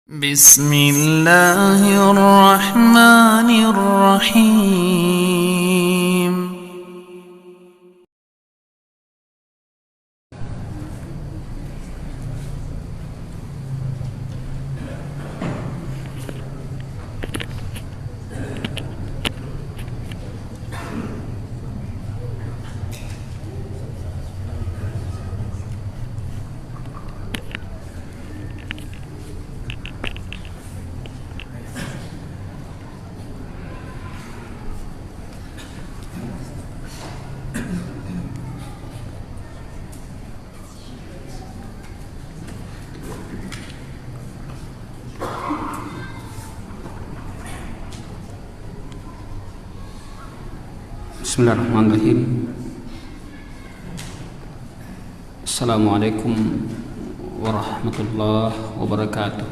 بسم الله الرحمن الرحيم. Bismillahirrahmanirrahim. Assalamualaikum warahmatullahi wabarakatuh.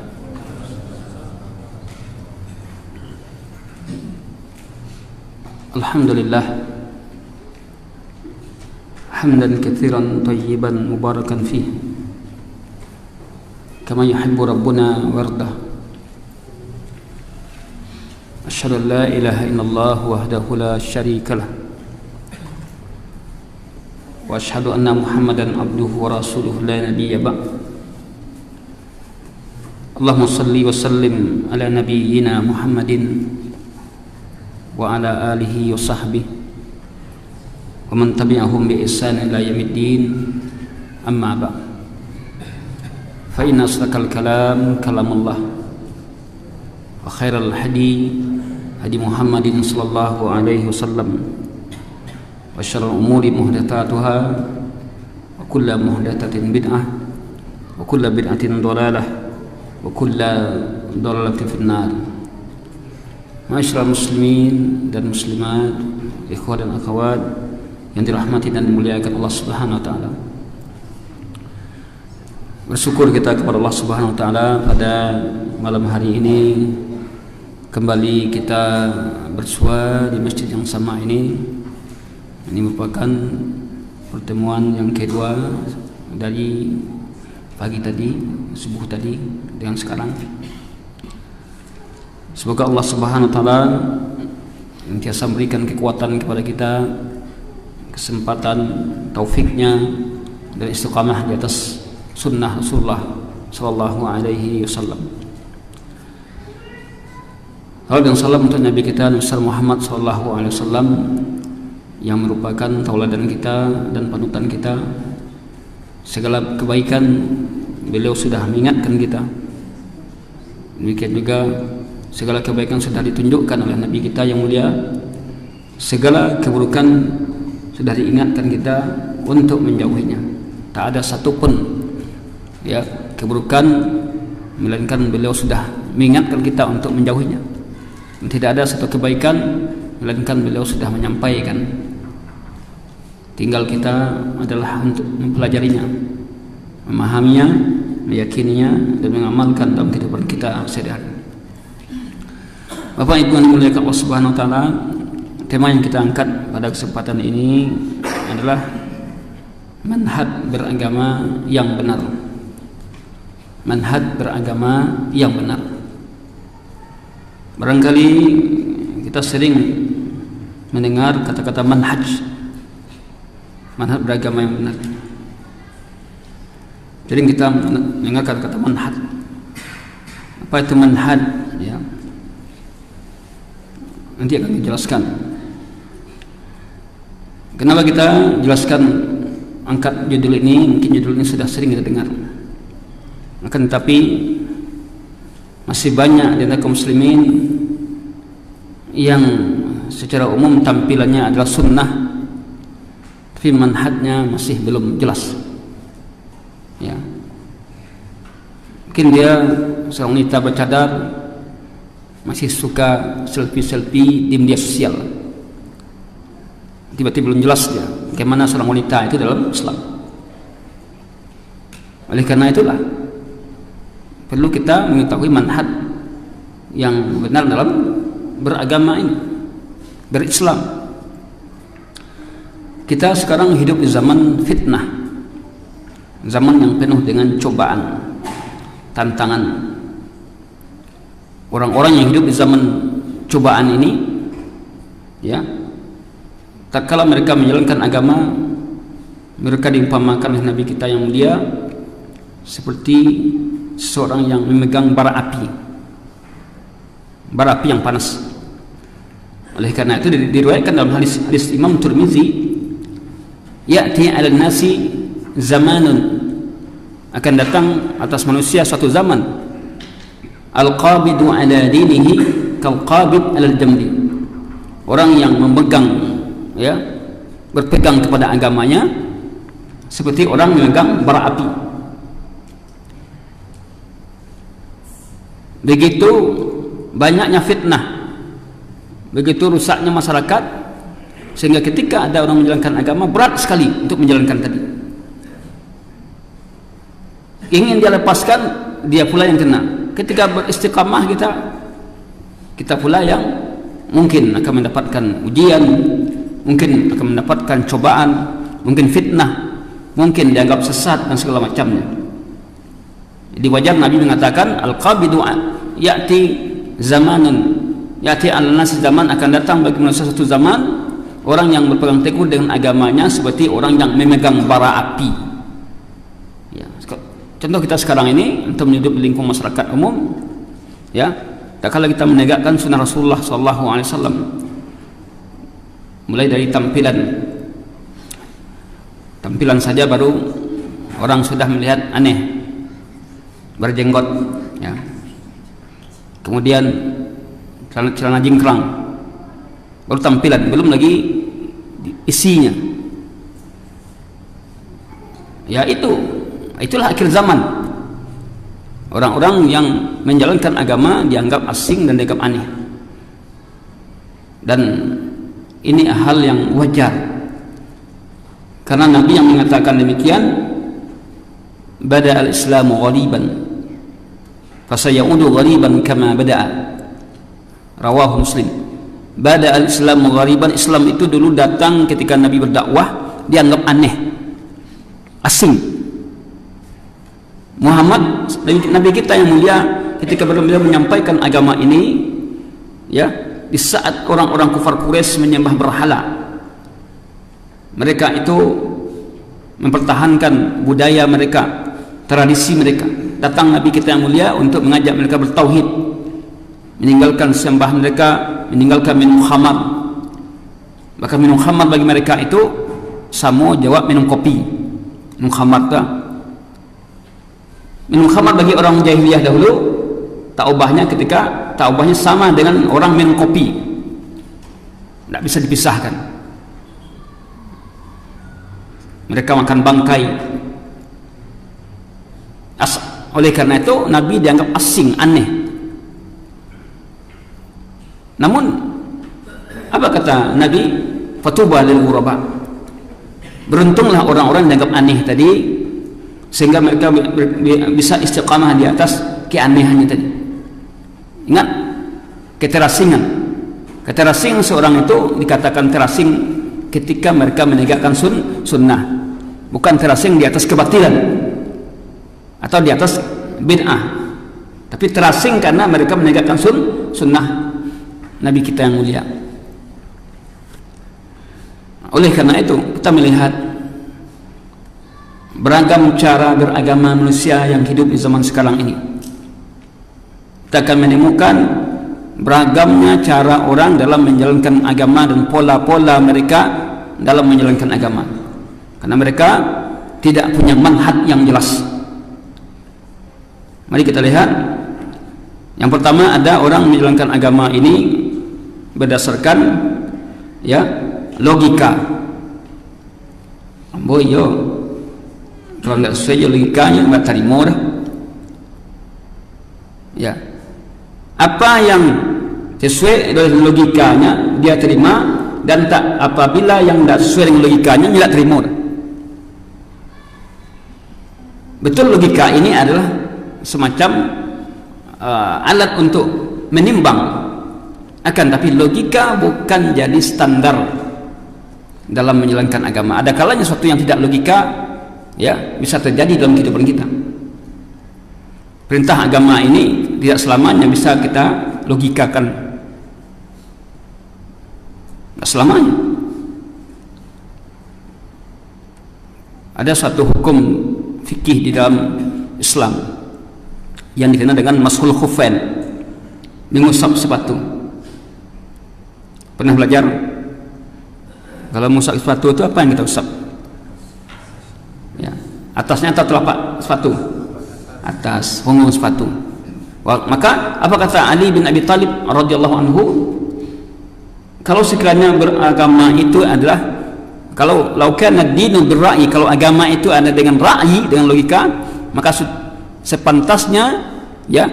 Alhamdulillah hamdan katsiran thayyiban mubarakan fih kama yuhibbu rabbuna wardah. Asyhadu an la ilaha illallah wahdahu la syarikalah wa asyhadu anna Muhammadan abduhu wa rasuluhu la nabiyya ba'd. Allahumma salli wa sallim ala nabiyyina Muhammadin wa ala alihi wa sahbihi wa man tabi'ahum bi ihsan ila yaumiddin, amma ba'd. Fa inna asdaqal kalam kalamullah wa khairal hadi hadi Muhammadin sallallahu alaihi wasallam wa syarrul umuri muhdatsatuha wa kullu muhdatsatin bid'ah wa kullu bid'atin dhalalah wa kullu dhalalatin finnar. Ma'asyiral muslimin dan muslimat, ikhwan dan akhwat yang dirahmati dan dimuliakan Allah Subhanahu wa taala. Bersyukur kita kepada Allah Subhanahu wa taala pada malam hari ini kembali kita bersua di masjid yang sama ini. Ini merupakan pertemuan yang kedua dari pagi tadi, subuh tadi dengan sekarang. Semoga Allah Subhanahu wa taala senantiasa memberikan kekuatan kepada kita, kesempatan, taufiknya dan istiqamah di atas sunnah Rasulullah sallallahu alaihi wasallam. Salam dan salam untuk Nabi kita Nabi Muhammad sallallahu alaihi wasallam yang merupakan tauladan kita dan panutan kita. Segala kebaikan beliau sudah mengingatkan kita. Demikian juga segala kebaikan sudah ditunjukkan oleh Nabi kita yang mulia. Segala keburukan sudah diingatkan kita untuk menjauhinya. Tak ada satupun keburukan melainkan beliau sudah mengingatkan kita untuk menjauhinya. Tidak ada satu kebaikan melainkan beliau sudah menyampaikan. Tinggal kita adalah untuk mempelajarinya, memahaminya, meyakininya dan mengamalkan dalam kehidupan kita sehari-hari. Bapak Ibu yang dimuliakan Allah Subhanahu wa taala, tema yang kita angkat pada kesempatan ini adalah manhaj beragama yang benar. Manhaj beragama yang benar. Barangkali kita sering mendengar kata-kata manhaj beragama yang benar. Jadi kita mendengar kata-kata manhaj. Apa itu manhaj? Nanti akan dijelaskan. Kenapa kita jelaskan angkat judul ini? Mungkin judul ini sudah sering kita dengar. Akan tetapi masih banyak di antara kaum muslimin yang secara umum tampilannya adalah sunnah, tapi manhajnya masih belum jelas. Mungkin dia seorang wanita bercadar masih suka selfie di media sosial. Tiba-tiba belum jelas dia bagaimana seorang wanita itu dalam Islam. Oleh karena itulah perlu kita mengetahui manhaj yang benar dalam beragama ini, berislam. Kita sekarang hidup di zaman fitnah, zaman yang penuh dengan cobaan, tantangan. orang-orang yang hidup di zaman cobaan ini, ya, tak kala mereka menjalankan agama, mereka diumpamakan oleh Nabi kita yang mulia seperti seseorang yang memegang bara api yang panas. Oleh karena itu diriwayatkan dalam hadis Imam Tirmizi, ya'ti 'alan nasi zamanun, akan datang atas manusia suatu zaman, al-qabidu 'ala dinihi kal-qabid 'alal jamri, orang yang memegang, ya, berpegang kepada agamanya seperti orang memegang bara api. Begitu banyaknya fitnah, begitu rusaknya masyarakat, sehingga ketika ada orang menjalankan agama berat sekali untuk menjalankan tadi. Ingin dia lepaskan, dia pula yang kena. Ketika beristiqamah kita pula yang mungkin akan mendapatkan ujian, mungkin akan mendapatkan cobaan, mungkin fitnah, mungkin dianggap sesat dan segala macamnya. Jadi wajar Nabi mengatakan al-qabidu ya'ti zamanun, ya'ti al-nas, zaman akan datang bagi manusia satu zaman, orang yang berpegang teguh dengan agamanya seperti orang yang memegang bara api. Ya, contoh kita sekarang ini untuk hidup di lingkungan masyarakat umum, ya, tak kala kita menegakkan sunnah Rasulullah SAW, mulai dari tampilan saja baru orang sudah melihat aneh, berjenggot, ya. Kemudian celana jingkrang, baru tampilan, belum lagi isinya. Ya, itulah akhir zaman. Orang-orang yang menjalankan agama dianggap asing dan dianggap aneh, dan ini hal yang wajar karena Nabi yang mengatakan demikian, bada al-islamu ghaliban fasayaudu ghaliban kama bada'a, rawahu Muslim. Bada al-islamu ghaliban, Islam itu dulu datang ketika Nabi berdakwah dianggap aneh, asing. Muhammad, Nabi kita yang mulia, ketika beliau menyampaikan agama ini, ya, di saat orang-orang kufar Quraisy menyembah berhala, mereka itu mempertahankan budaya mereka, tradisi mereka. Datang Nabi kita yang mulia untuk mengajak mereka bertauhid, meninggalkan sembah mereka, meninggalkan minum khamar. Maka minum khamar bagi mereka itu sama jawab minum kopi. Minum khamar tak? Minum khamar bagi orang jahiliyah dahulu, tak ubahnya sama dengan orang minum kopi, tidak bisa dipisahkan. Mereka makan bangkai. Oleh karena itu Nabi dianggap asing, aneh. Namun apa kata Nabi? Fatuba lil ghuraba, beruntunglah orang-orang yang dianggap aneh tadi, sehingga mereka bisa istiqamah di atas keanehannya tadi. Ingat, keterasingan seorang itu dikatakan terasing ketika mereka menegakkan sunnah, bukan terasing di atas kebatilan atau di atas bid'ah, tapi terasing karena mereka menegakkan sunnah Nabi kita yang mulia. Oleh karena itu kita melihat beragam cara beragama manusia yang hidup di zaman sekarang ini. Kita akan menemukan beragamnya cara orang dalam menjalankan agama dan pola-pola mereka dalam menjalankan agama, karena mereka tidak punya manhaj yang jelas. Mari kita lihat. Yang pertama, ada orang menjalankan agama ini berdasarkan, ya, logika. Boyo, kalau nggak sesuai logikanya nggak terima dah. Ya, apa yang sesuai dengan logikanya dia terima, dan tak apabila yang tidak sesuai dengan logikanya tidak terima dah. Betul, logika ini adalah semacam alat untuk menimbang, akan tapi logika bukan jadi standar dalam menjalankan agama. Ada kalanya sesuatu yang tidak logika, ya, bisa terjadi dalam kehidupan kita. perintah agama ini tidak selamanya bisa kita logikakan. Tidak selamanya. Ada satu hukum fikih di dalam Islam yang dikenal dengan mashul khuffain, mengusap sepatu. Pernah belajar? Kalau mengusap sepatu itu apa yang kita usap? Ya, atasnya atau telapak sepatu? Atas punggung sepatu. Maka apa kata Ali bin Abi Thalib radhiyallahu anhu? Kalau sekiranya beragama itu adalah, kalau laukan ad-dinu bir-ra'yi, kalau agama itu ada dengan ra'yi, dengan logika, maka sepantasnya ya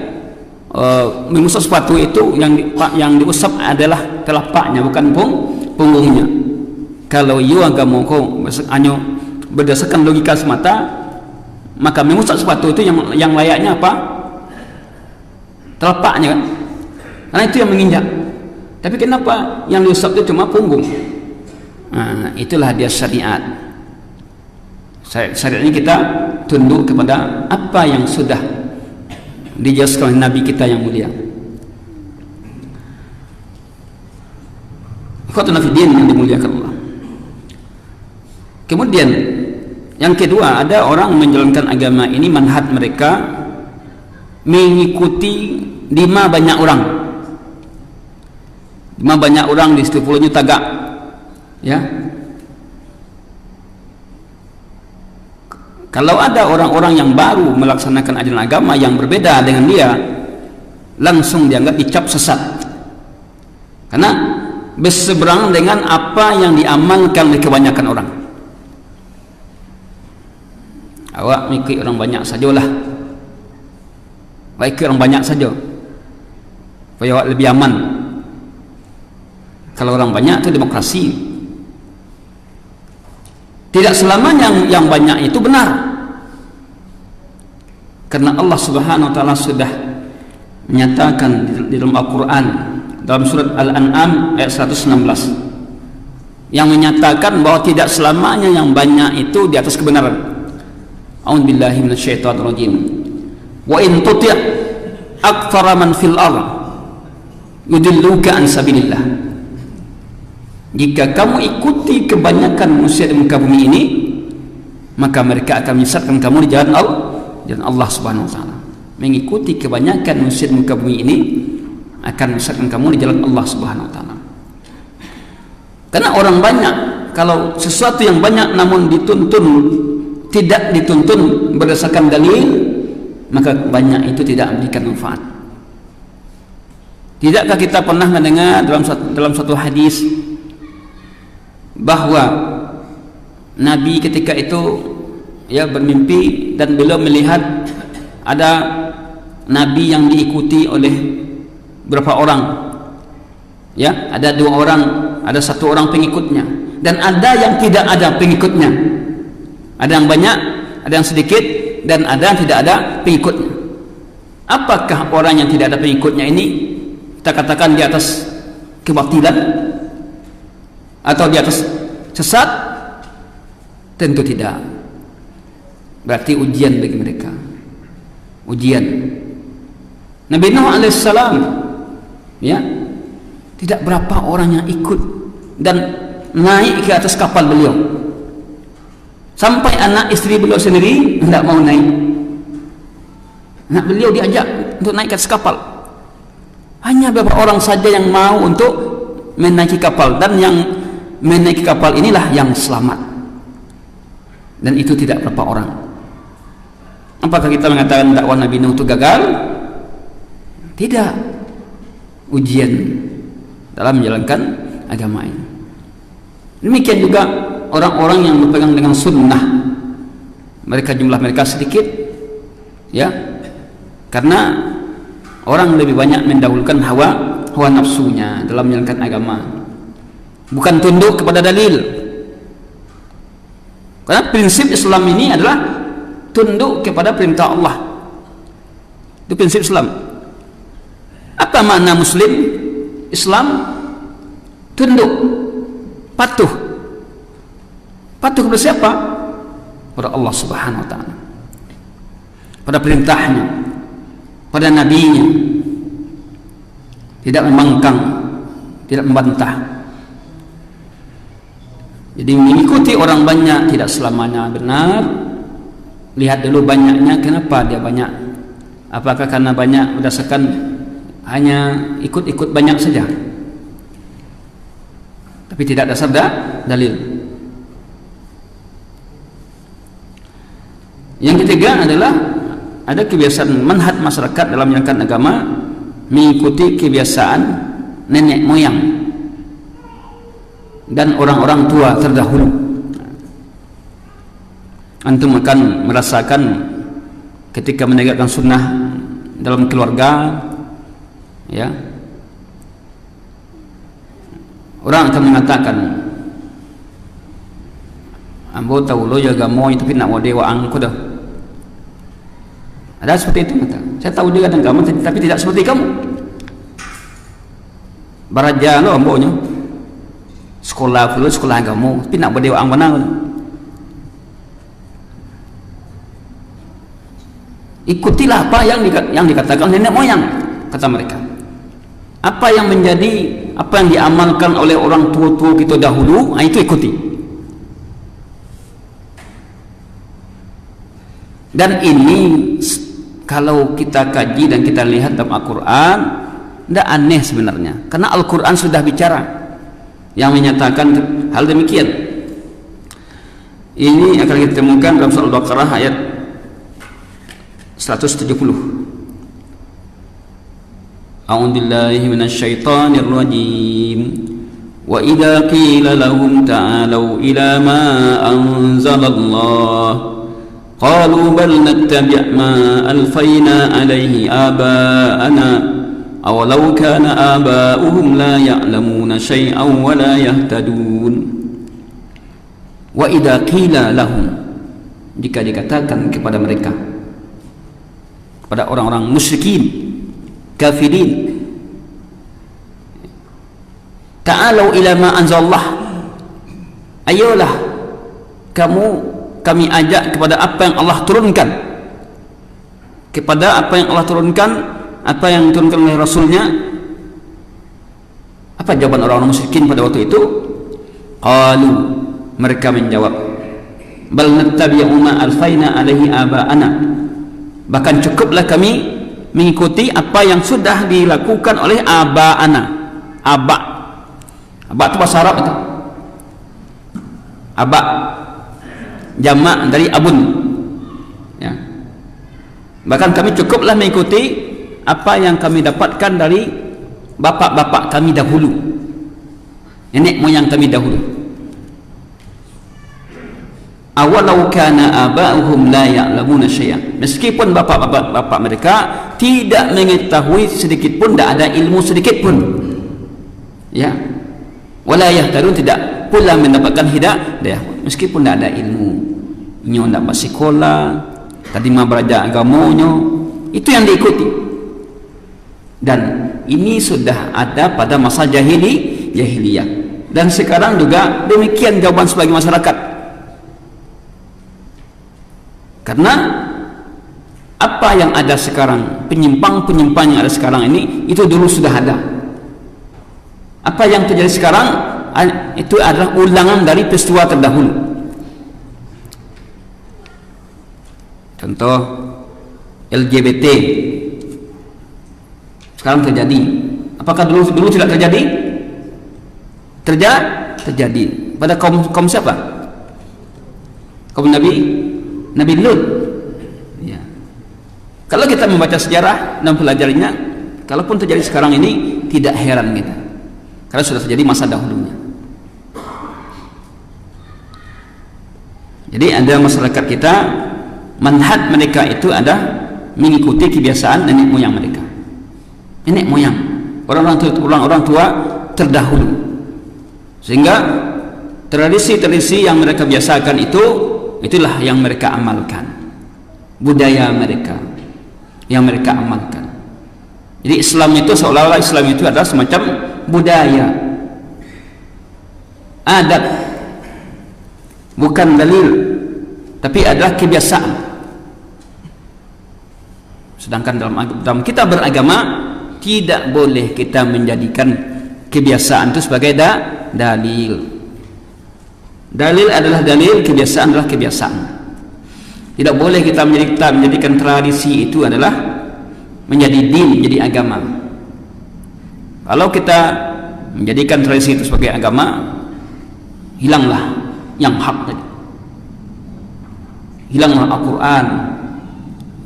mengusap sepatu itu yang diusap adalah telapaknya, bukan punggungnya. Kalau you agama kau hanya berdasarkan logika semata, maka mengusap sepatu itu yang layaknya apa? Telapaknya kan? Karena itu yang menginjak. Tapi kenapa yang diusap itu cuma punggung? Nah, itulah dia syariat. Syariat ini kita tunduk kepada apa yang sudah dijelaskan oleh Nabi kita yang mulia. Ikhwatuna fi din yang dimuliakan Allah. Kemudian yang kedua, ada orang menjalankan agama ini, manhaj mereka mengikuti 5 banyak orang. 5 banyak orang di 10 juta gak, ya. Kalau ada orang-orang yang baru melaksanakan ajaran agama yang berbeda dengan dia, langsung dianggap dicap sesat, karena berseberangan dengan apa yang diamalkan oleh kebanyakan orang. Awak mengikut orang banyak sajalah, baik orang banyak saja supaya awak lebih aman. Kalau orang banyak itu demokrasi. Tidak selamanya yang banyak itu benar, karena Allah Subhanahu wa taala sudah menyatakan di dalam Al-Qur'an, dalam surat Al-An'am ayat 116, yang menyatakan bahwa tidak selamanya yang banyak itu di atas kebenaran. A'udzubillahi minasyaitonir rajim. Wa in tuti' aktsara man fil ardh yudilluka an sabilillah. Jika kamu ikuti kebanyakan manusia di muka bumi ini, maka mereka akan menyesatkan kamu di jalan Allah Subhanahu wa taala. Mengikuti kebanyakan manusia di muka bumi ini akan menyesatkan kamu di jalan Allah Subhanahu wa taala. Karena orang banyak, kalau sesuatu yang banyak namun tidak dituntun berdasarkan dalil, maka banyak itu tidak memberikan manfaat. Tidakkah kita pernah mendengar dalam satu hadis bahwa Nabi ketika itu ya bermimpi dan beliau melihat ada Nabi yang diikuti oleh berapa orang, ya, ada 2 orang, ada 1 orang pengikutnya, dan ada yang tidak ada pengikutnya, ada yang banyak, ada yang sedikit, dan ada yang tidak ada pengikutnya. Apakah orang yang tidak ada pengikutnya ini kita katakan di atas kebatilan atau di atas sesat? Tentu tidak. Berarti ujian bagi mereka, ujian. Nabi Nuh alaihissalam, ya, tidak berapa orang yang ikut dan naik ke atas kapal beliau, sampai anak istri beliau sendiri tidak mau naik. Anak beliau diajak untuk naik ke atas kapal, hanya beberapa orang saja yang mau untuk menaiki kapal, dan yang menaiki kapal inilah yang selamat, dan itu tidak berapa orang. Apakah kita mengatakan dakwah Nabi Nuh itu gagal? Tidak. Ujian dalam menjalankan agama ini. Demikian juga orang-orang yang berpegang dengan sunnah, jumlah mereka sedikit, ya, karena orang lebih banyak mendahulukan hawa nafsunya dalam menjalankan agama, bukan tunduk kepada dalil. Karena prinsip Islam ini adalah tunduk kepada perintah Allah. Itu prinsip Islam. Apa makna Muslim? Islam tunduk, patuh. Patuh kepada siapa? Kepada Allah Subhanahu wa taala, pada perintahnya. pada nabinya, tidak membangkang, tidak membantah. Jadi mengikuti orang banyak tidak selamanya benar. Lihat dulu banyaknya, kenapa dia banyak? Apakah karena banyak berdasarkan hanya ikut-ikut banyak saja, tapi tidak dasar dalil. Yang ketiga adalah ada kebiasaan manhaj masyarakat dalam menjalankan agama mengikuti kebiasaan nenek moyang dan orang-orang tua terdahulu. Antum akan merasakan ketika menegakkan sunnah dalam keluarga, ya, orang akan mengatakan, ambo tahu lo jaga moy tapi nak mau dewa angku dah. Ada seperti itu kata. Saya tahu dia dan kamu tapi tidak seperti kamu. Baraja lo ambonya. Sekolah pula sekolah agama tapi nak berdewa ang mana. Ikutilah apa yang dikatakan nenek moyang, kata mereka. Apa yang diamalkan oleh orang tua-tua kita dahulu, itu ikuti. Dan ini kalau kita kaji dan kita lihat dalam Al-Quran, tidak aneh sebenarnya, karena Al-Quran sudah bicara yang menyatakan hal demikian. Ini akan kita temukan dalam surah Al-Baqarah ayat 170. A'udzu billahi minasyaitonir rajim. Wa idza qila lahum ta'alu ila ma anzalallah qalu bal nattabi' ma alfayna alayhi aba'ana aw law kana aba'uhum la ya'lamuna shay'an wa la yahtadun. Wa idza qila lahum, jika dikatakan kepada mereka, pada orang-orang musyrikin, kafirin, ta'alu ila ma anzalallah, ayolah kami ajak kepada apa yang Allah turunkan, kepada apa yang Allah turunkan, apa yang diturunkan oleh Rasulnya. Apa jawaban orang-orang musyrikin pada waktu itu? Qalu, mereka menjawab, bal nattabi'u ma alfaina alaihi aba'ana, bahkan cukuplah kami mengikuti apa yang sudah dilakukan oleh aba'ana. Aba' itu bahasa Arab itu. Aba' jamak dari abun, ya. Bahkan kami cukuplah mengikuti apa yang kami dapatkan dari bapak-bapak kami dahulu, nenek moyang kami dahulu. Awalau kana aba'uhum la ya'lamuna syai'an, meskipun bapak-bapak mereka tidak mengetahui sedikit pun, tidak ada ilmu sedikit pun, ya. Wala yahtadun, tidak pula mendapatkan hidayah, meskipun tidak ada ilmu. Nyo ndak bersekolah, tadi mah belajar agamanya, itu yang diikuti. Dan ini sudah ada pada masa jahiliyah. Dan sekarang juga demikian jawaban sebagai masyarakat. Karena apa yang ada sekarang, penyimpang-penyimpang yang ada sekarang ini, itu dulu sudah ada. Apa yang terjadi sekarang itu adalah ulangan dari peristiwa terdahulu. Contoh LGBT sekarang terjadi. Apakah dulu tidak terjadi? Terjadi pada kaum siapa? Kaum Nabi Lut, ya. Kalau kita membaca sejarah dan pelajarinya, kalaupun terjadi sekarang ini, tidak heran kita, karena sudah terjadi masa dahulunya. Jadi ada masyarakat kita, manhaj mereka itu ada mengikuti kebiasaan nenek moyang mereka, nenek moyang, orang-orang tua terdahulu, sehingga tradisi-tradisi yang mereka biasakan itulah yang mereka amalkan, budaya mereka yang mereka amalkan. Jadi Islam itu seolah-olah Islam itu adalah semacam budaya, adat, bukan dalil, tapi adalah kebiasaan. Sedangkan dalam kita beragama tidak boleh kita menjadikan kebiasaan itu sebagai dalil. Dalil adalah dalil, kebiasaan adalah kebiasaan. Tidak boleh kita menjadikan tradisi itu adalah menjadi din, menjadi agama. Kalau kita menjadikan tradisi itu sebagai agama, hilanglah yang hak tadi. Hilanglah Al-Quran,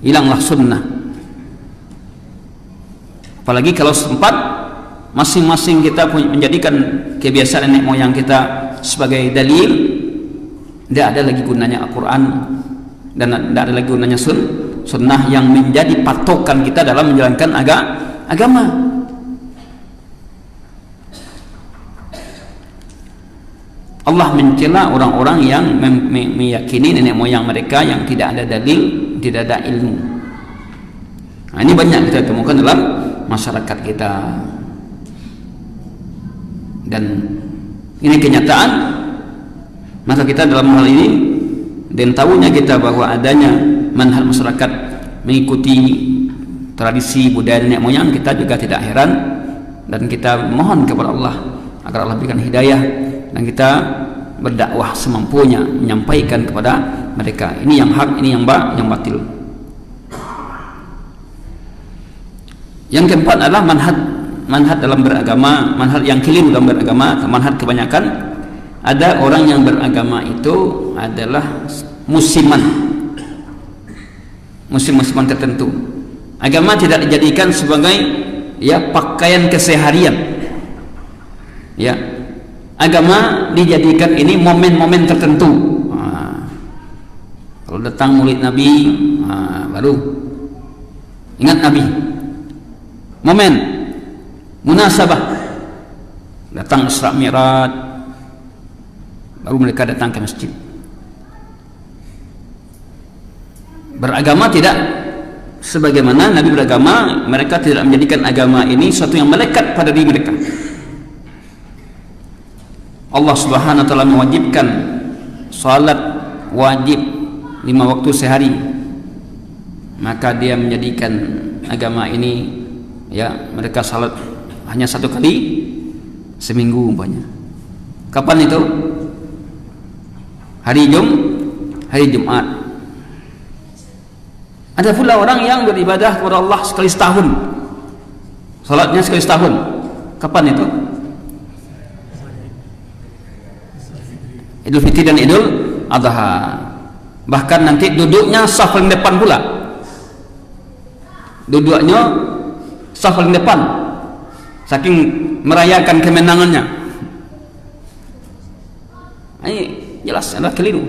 hilanglah sunnah. Apalagi kalau sempat masing-masing kita menjadikan kebiasaan nenek moyang kita sebagai dalil, tidak ada lagi gunanya Al-Quran dan tidak ada lagi gunanya sunnah yang menjadi patokan kita dalam menjalankan agama. Allah mencela orang-orang yang meyakini nenek moyang mereka yang tidak ada dalil, tidak ada ilmu. Nah, ini banyak kita temukan dalam masyarakat kita, dan ini kenyataan. Maka kita dalam hal ini, dan tahunya kita bahwa adanya manhaj masyarakat mengikuti tradisi budaya nenek moyang, kita juga tidak heran, dan kita mohon kepada Allah agar Allah berikan hidayah, dan kita berdakwah semampunya menyampaikan kepada mereka ini yang hak, ini yang batil. Yang keempat adalah manhaj dalam beragama, manhaj yang keliru dalam beragama. Manhaj kebanyakan ada orang yang beragama itu adalah musiman tertentu. Agama tidak dijadikan sebagai pakaian keseharian. Agama dijadikan ini momen-momen tertentu. Kalau datang Maulid Nabi, baru ingat Nabi. Momen munasabah, datang Isra Mi'raj, baru mereka datang ke masjid. Beragama tidak sebagaimana Nabi beragama. Mereka tidak menjadikan agama ini sesuatu yang melekat pada diri mereka. Allah Subhanahu wa taala mewajibkan salat wajib 5 waktu sehari, maka dia menjadikan agama ini mereka salat hanya 1 kali seminggu umpamanya. Kapan itu? Hari Jumat. Ada pula orang yang beribadah kepada Allah sekali setahun, salatnya sekali setahun. Kapan itu? Idul Fitri dan Idul Adha. Bahkan nanti duduknya saf paling depan pula. Duduknya saf paling depan, saking merayakan kemenangannya. Ini jelas adalah keliru.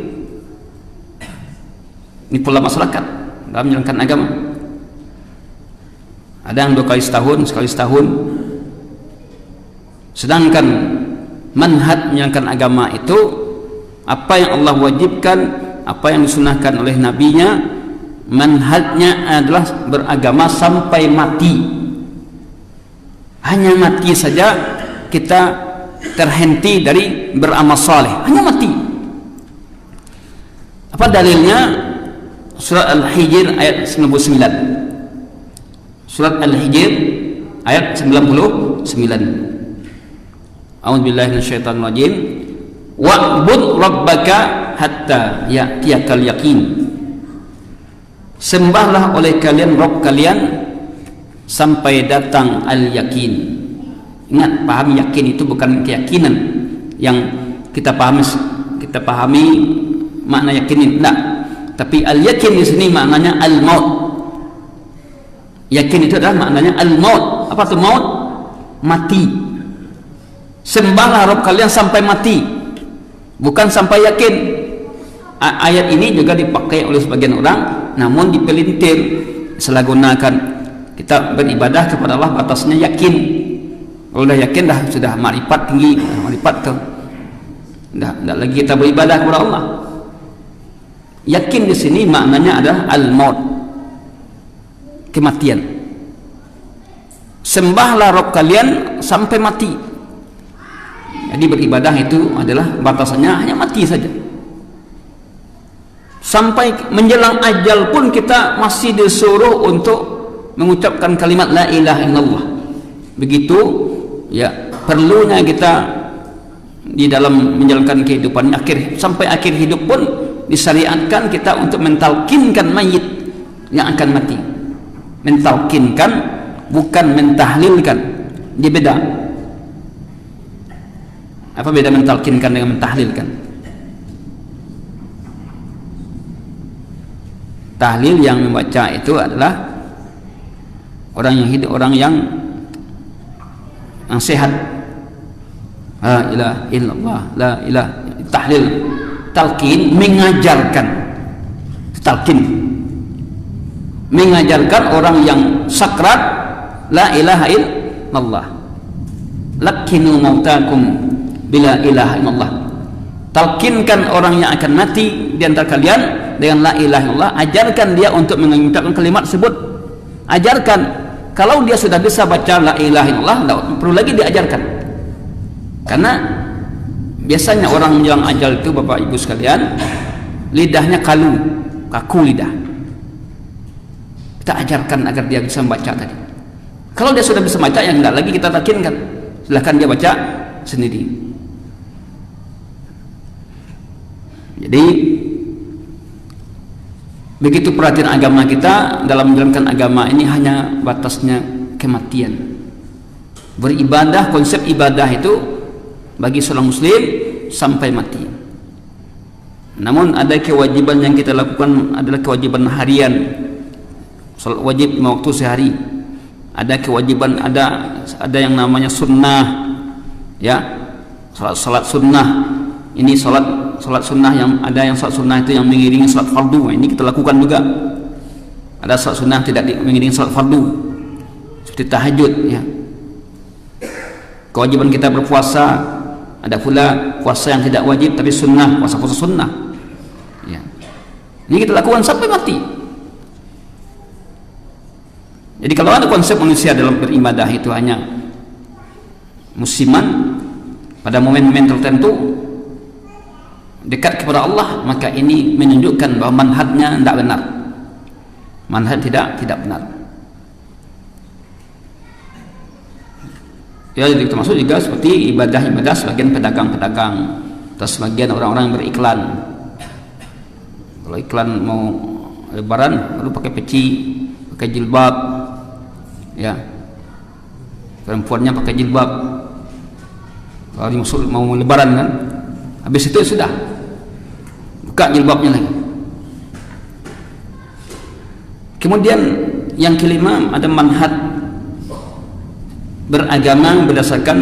Ini pola masyarakat dalam menjalankan agama. Ada yang 2 kali setahun, sekali setahun. Sedangkan manhaj menjalankan agama itu, apa yang Allah wajibkan, apa yang disunahkan oleh nabinya, manhajnya adalah beragama sampai mati. Hanya mati saja kita terhenti dari beramal saleh, hanya mati. Apa dalilnya? Surat Al-Hijr ayat 99. Surat Al-Hijr ayat 99. A'udzubillahi minasyaitonir rajim. Wa'bud rabbaka hatta ya'tiyakal yaqin. Sembahlah oleh kalian Rabb kalian sampai datang al-yakin. Ingat, pahami yakin itu bukan keyakinan yang kita pahami makna yakin ini, tidak. Tapi al-yakin di sini maknanya al-maut. Yakin itu adalah maknanya al-maut. Apa itu maut? Mati. Sembahlah Rabb kalian sampai mati, bukan sampai yakin. Ayat ini juga dipakai oleh sebagian orang, namun dipelintir, disalahgunakan. Kita beribadah kepada Allah batasnya yakin. Kalau dah yakin sudah makrifat tinggi, makrifat tu. Tidak lagi kita beribadah kepada Allah. Yakin di sini maknanya adalah al-maut, kematian. Sembahlah Rabb kalian sampai mati. Jadi beribadah itu adalah batasannya hanya mati saja. Sampai menjelang ajal pun kita masih disuruh untuk mengucapkan kalimat la ilaha illallah. Begitu ya perlunya kita di dalam menjalankan kehidupan sampai akhir hidup pun disyariatkan kita untuk mentalkinkan mayit yang akan mati. Mentalkinkan, bukan mentahlilkan. Dia beda. Apa beda mentalkinkan dengan mentahlilkan? Tahlil yang membaca itu adalah orang yang hidup, orang yang sehat. La ilaha illallah, la ilaha. Tahlil, talqin, mengajarkan. Talqin, mengajarkan orang yang sakrat la ilaha illallah. Lakinu mautakum bila ilaha illallah. Talqinkan orang yang akan mati di antara kalian dengan la ilaha illallah. Ajarkan dia untuk mengucapkan kalimat tersebut. Ajarkan. Kalau dia sudah bisa baca la ilaha illallah, tidak perlu lagi diajarkan. Karena biasanya orang menjelang ajal itu, Bapak Ibu sekalian, lidahnya kaku lidah. Kita ajarkan agar dia bisa membaca tadi. Kalau dia sudah bisa baca, yang tidak lagi kita talqinkan. Silahkan dia baca sendiri. Jadi begitu perhatian agama kita dalam menjalankan agama ini hanya batasnya kematian. Beribadah, konsep ibadah itu bagi seorang muslim sampai mati. Namun ada kewajiban yang kita lakukan adalah kewajiban harian. Salat wajib 5 waktu sehari. Ada kewajiban, ada yang namanya sunnah, ya, salat sunnah. Ini salat sunnah, yang ada yang salat sunnah itu yang mengiringi salat fardu. Ini kita lakukan juga. Ada salat sunnah tidak mengiringi salat fardu, seperti tahajud, ya. Kewajiban kita berpuasa. Ada pula puasa yang tidak wajib tapi sunnah, puasa sunnah, ya. Ini kita lakukan sampai mati. Jadi kalau ada konsep manusia dalam beribadah itu hanya musiman, pada momen-momen tertentu dekat kepada Allah, maka ini menunjukkan bahwa manhajnya tidak benar. Manhaj tidak benar. Ya, jadi termasuk juga seperti ibadah-ibadah sebagian pedagang-pedagang atau sebagian orang-orang yang beriklan. Kalau iklan mau lebaran lalu pakai peci, pakai jilbab, ya, perempuannya pakai jilbab. Kalau mau lebaran kan, habis itu sudah buka jilbabnya lagi. Kemudian yang kelima, ada manhaj beragama berdasarkan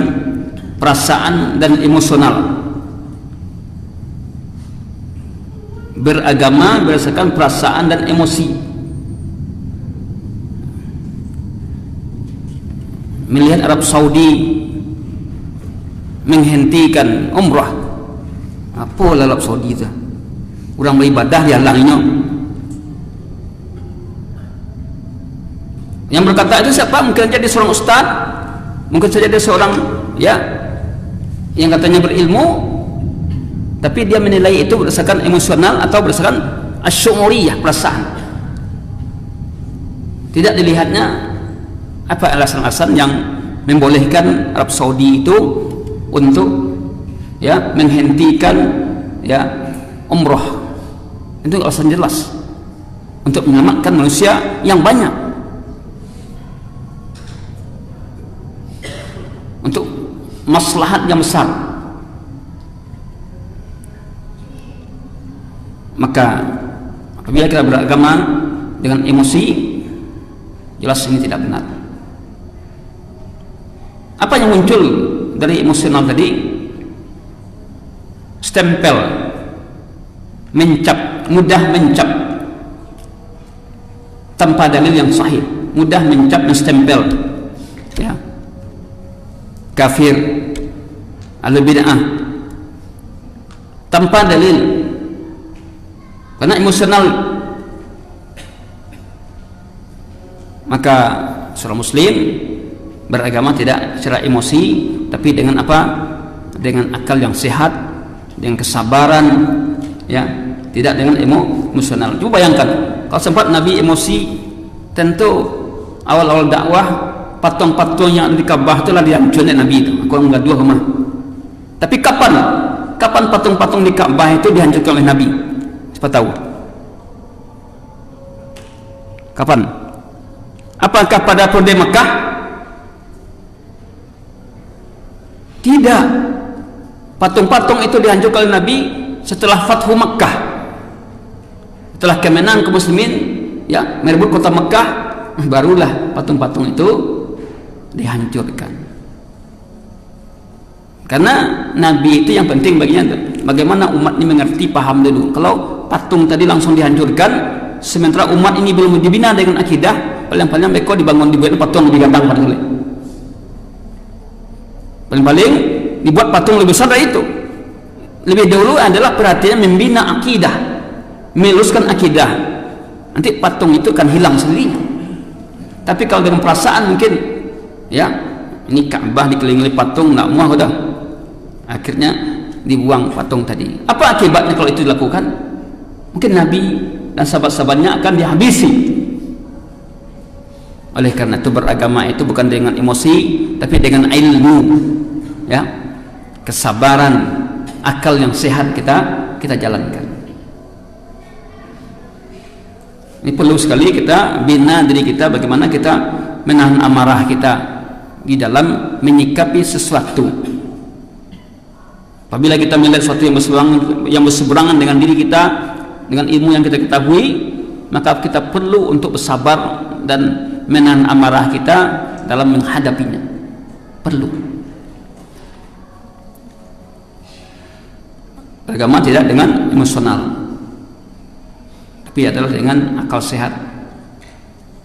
perasaan dan emosional. Beragama berdasarkan perasaan dan emosi. Melihat Arab Saudi menghentikan umrah, apa Arab Saudi itu? Orang beribadah dihalanginya. Yang berkata itu siapa? Mungkin jadi seorang ustaz, mungkin saja dia seorang, ya, yang katanya berilmu, tapi dia menilai itu berdasarkan emosional atau berdasarkan asy'uriyah, perasaan. Tidak dilihatnya apa alasan-alasan yang membolehkan Arab Saudi itu untuk, ya, menghentikan, ya, umrah. Itu alasan jelas untuk menyelamatkan manusia yang banyak, untuk maslahat yang besar. Maka apabila kita beragama dengan emosi, jelas ini tidak benar. Apa yang muncul dari emosional tadi? Stempel, mencap, mudah mencap tanpa dalil yang sahih, mudah mencap, menstempel, ya, kafir, ahli bid'ah, tanpa dalil, karena emosional. Maka seorang muslim beragama tidak secara emosi, tapi dengan apa? Dengan akal yang sehat, dengan kesabaran, ya, tidak dengan emosional. Coba bayangkan kalau sempat Nabi emosi, tentu awal-awal dakwah patung-patung yang ada di Ka'bah itulah dihancurkan Nabi itu. Aku enggak dua rumah. Tapi kapan patung-patung di Ka'bah itu dihancurkan oleh Nabi? Siapa tahu? Kapan? Apakah pada periode Mekah? Tidak. Patung-patung itu dihancurkan oleh Nabi setelah Fathu Mekah. Setelah kemenangan kaum muslimin ya merebut kota Mekah, barulah patung-patung itu dihancurkan. Karena Nabi itu yang penting baginya bagaimana umat ini mengerti, paham dulu. Kalau patung tadi langsung dihancurkan, sementara umat ini belum dibina dengan akidah, paling-paling mereka dibuat patung lebih gampang paling. Paling-paling dibuat patung lebih besar dari itu. Lebih dulu adalah perhatian membina akidah, meluruskan akidah. Nanti patung itu kan hilang sendiri. Tapi kalau dengan perasaan mungkin ya ini Ka'bah dikelilingi patung, nggak muah udah. Akhirnya dibuang patung tadi. Apa akibatnya kalau itu dilakukan? Mungkin Nabi dan sahabat-sahabatnya akan dihabisi. Oleh karena itu beragama itu bukan dengan emosi, tapi dengan ilmu, ya, kesabaran, akal yang sehat kita jalankan. Ini perlu sekali kita bina diri kita, bagaimana kita menahan amarah kita di dalam menyikapi sesuatu. Apabila kita melihat sesuatu yang berseberangan dengan diri kita, dengan ilmu yang kita ketahui, maka kita perlu untuk bersabar dan menahan amarah kita dalam menghadapinya. Perlu. Agama tidak dengan emosional, tapi adalah dengan akal sehat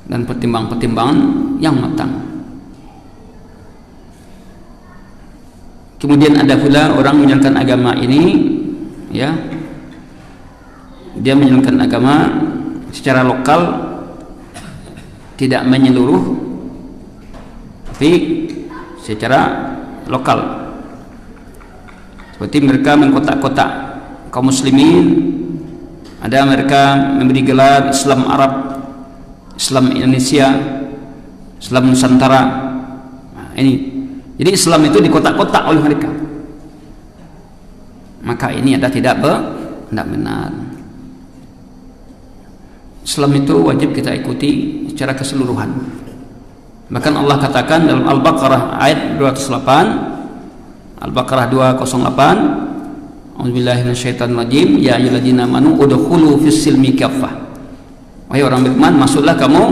dan pertimbangan-pertimbangan yang matang. Kemudian ada pula orang menjalankan agama ini, ya, dia menjalankan agama secara lokal, tidak menyeluruh, tapi secara lokal. Seperti mereka mengkotak-kotak kaum muslimin, ada mereka memberi gelar Islam Arab, Islam Indonesia, Islam Nusantara. Nah, ini jadi Islam itu dikotak-kotak oleh mereka. Maka ini ada tidak benar. Islam itu wajib kita ikuti secara keseluruhan. Bahkan Allah katakan dalam Al-Baqarah ayat 208, Al-Baqarah 208, A'udzubillahi minasyaitonirrajim, ya ayyuhalladzina amanu udkhulu fis-silmi kaffah. Wahai orang beriman, masuklah kamu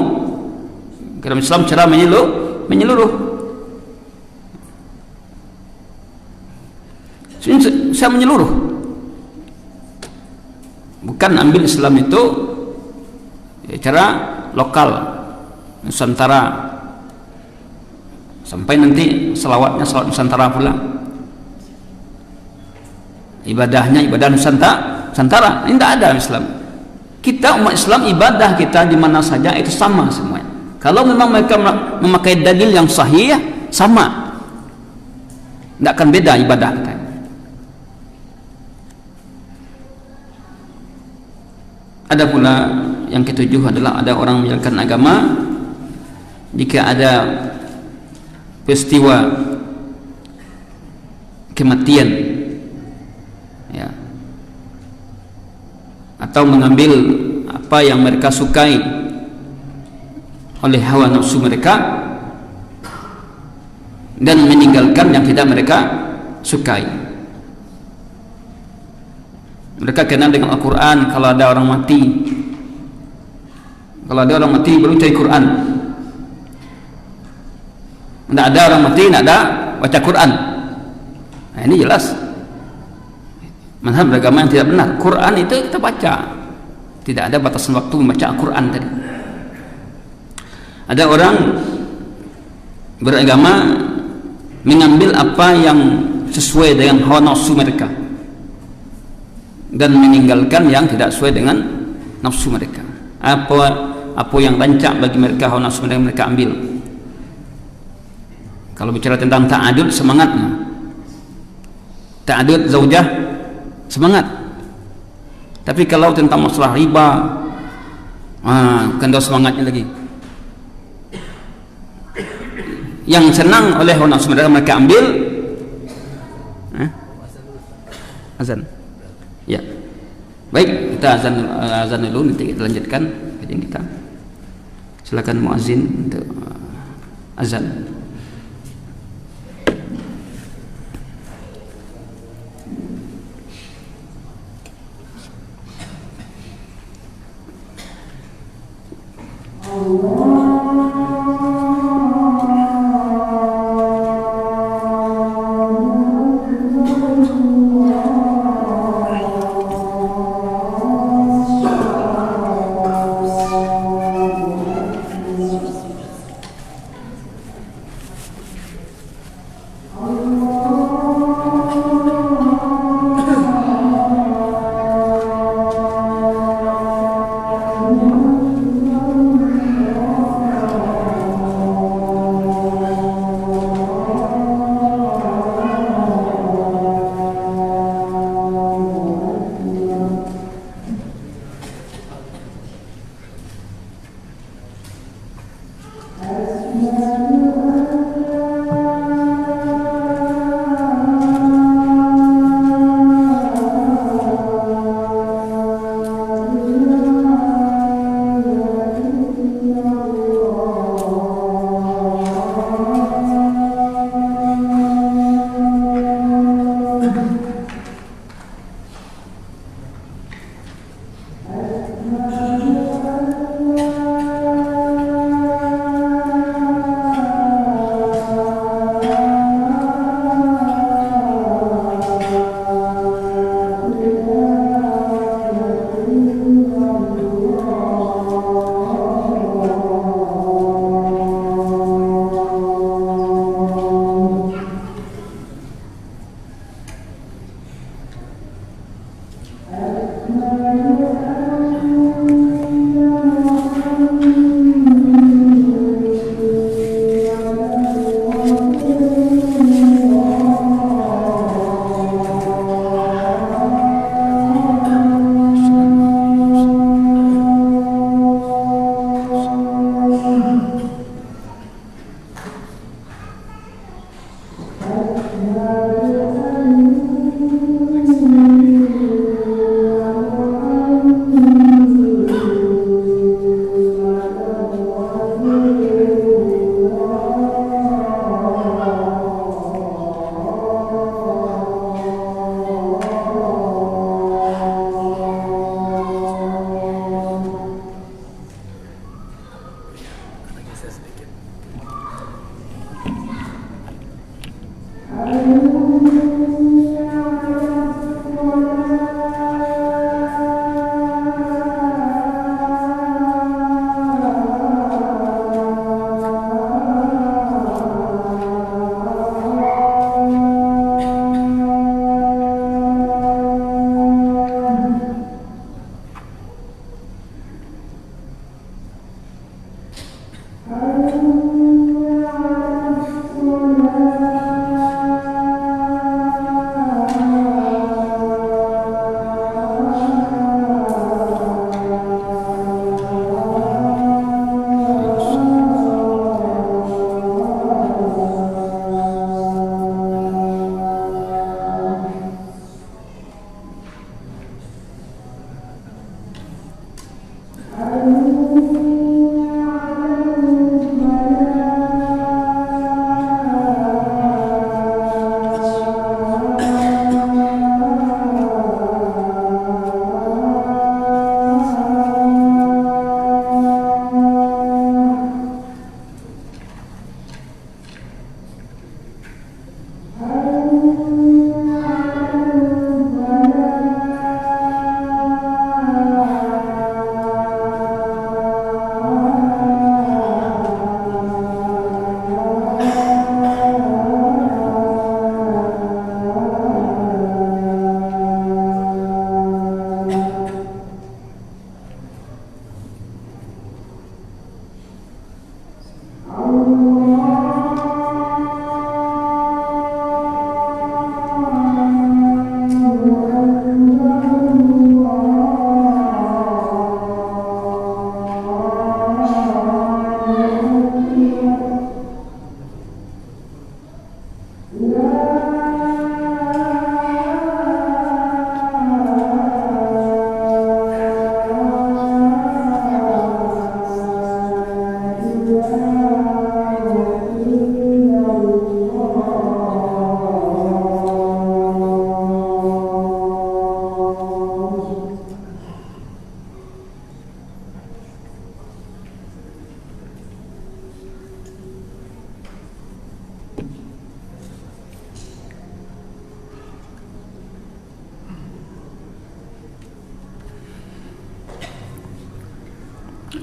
ke dalam Islam secara menyeluruh. Saya menyeluruh, bukan ambil Islam itu cara lokal, Nusantara, sampai nanti selawatnya selawat Nusantara pula, ibadahnya ibadah Nusantara. Ini tidak ada Islam. Kita umat Islam ibadah kita di mana saja itu sama semuanya. Kalau memang mereka memakai dalil yang sahih, sama, tidak akan beda ibadah kita. Ada pula yang ketujuh adalah ada orang menjalankan agama jika ada peristiwa kematian, ya, atau mengambil apa yang mereka sukai oleh hawa nafsu mereka dan meninggalkan yang tidak mereka sukai. Mereka kenal dengan Al-Quran. Kalau ada orang mati baru cari Quran. Tidak ada orang mati, tidak ada baca Quran. Nah, ini jelas manhaj beragama yang tidak benar. Quran itu kita baca, tidak ada batasan waktu membaca Al-Quran tadi. Ada orang beragama mengambil apa yang sesuai dengan hawa nafsu mereka dan meninggalkan yang tidak sesuai dengan nafsu mereka. Apa yang rancak bagi mereka, hawa nafsu mereka ambil. Kalau bicara tentang ta'adud, semangatnya ta'adud zaujah, semangat. Tapi kalau tentang masalah riba, kan ada semangatnya lagi. yang senang oleh Allah SWT mereka ambil azan. Ya, baik, kita azan dulu, nanti kita lanjutkan kajian kita. Silakan muazin untuk azan.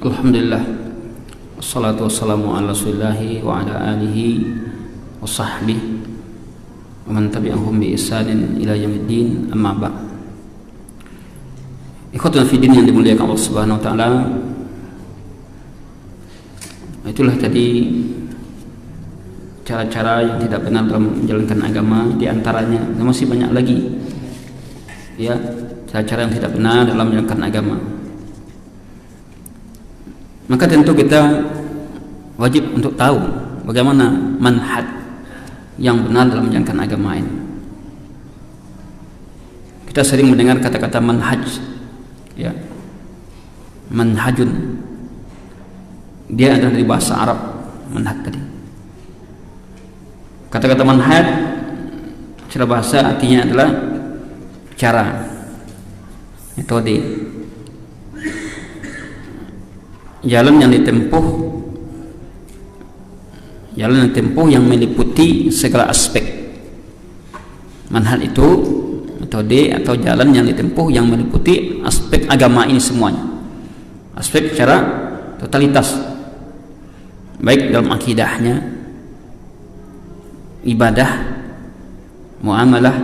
Alhamdulillah, wassalatu wassalamu ala rasulillahi wa ala alihi wa sahbihi wa man tabi'ahum bi ihsanin ila yaumiddin, amma ba'd. Ikhwatuna fi din yang dimuliakan Allah Subhanahu wa taala, itulah tadi cara-cara yang tidak benar dalam menjalankan agama. Di antaranya dan masih banyak lagi ya, cara-cara yang tidak benar dalam menjalankan agama. Maka tentu kita wajib untuk tahu bagaimana manhaj yang benar dalam menjalankan agama ini. Kita sering mendengar kata-kata manhaj, ya, manhajun. Dia adalah dari bahasa Arab, manhaj tadi. Kata-kata manhaj secara bahasa artinya adalah cara, metode, jalan yang ditempuh yang meliputi segala aspek. Manhaj itu metode atau jalan yang ditempuh yang meliputi aspek agama ini semuanya, aspek secara totalitas, baik dalam akidahnya, ibadah, muamalah,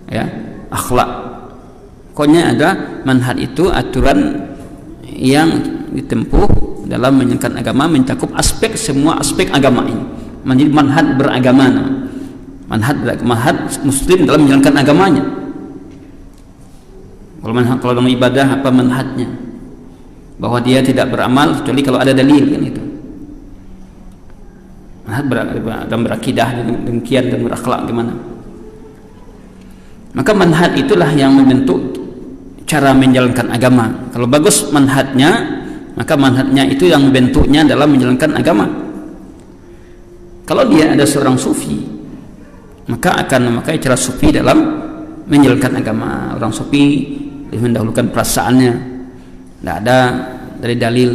ya, akhlak. Pokoknya ada manhaj itu aturan yang ditempuh dalam menjalankan agama, mencakup aspek, semua aspek agama ini menjadi manhaj beragama, manhaj muslim dalam menjalankan agamanya. Kalau dalam ibadah apa manhajnya? Bahwa dia tidak beramal kecuali kalau ada dalil, kan itu. Manhaj dalam berakidah demikian, dan berakhlak gimana. Maka manhaj itulah yang membentuk cara menjalankan agama. Kalau bagus manhajnya, maka manhajnya itu yang bentuknya dalam menjalankan agama. Kalau dia ada seorang sufi, maka akan memakai cara sufi dalam menjalankan agama. Orang sufi mendahulukan perasaannya, tidak ada dari dalil,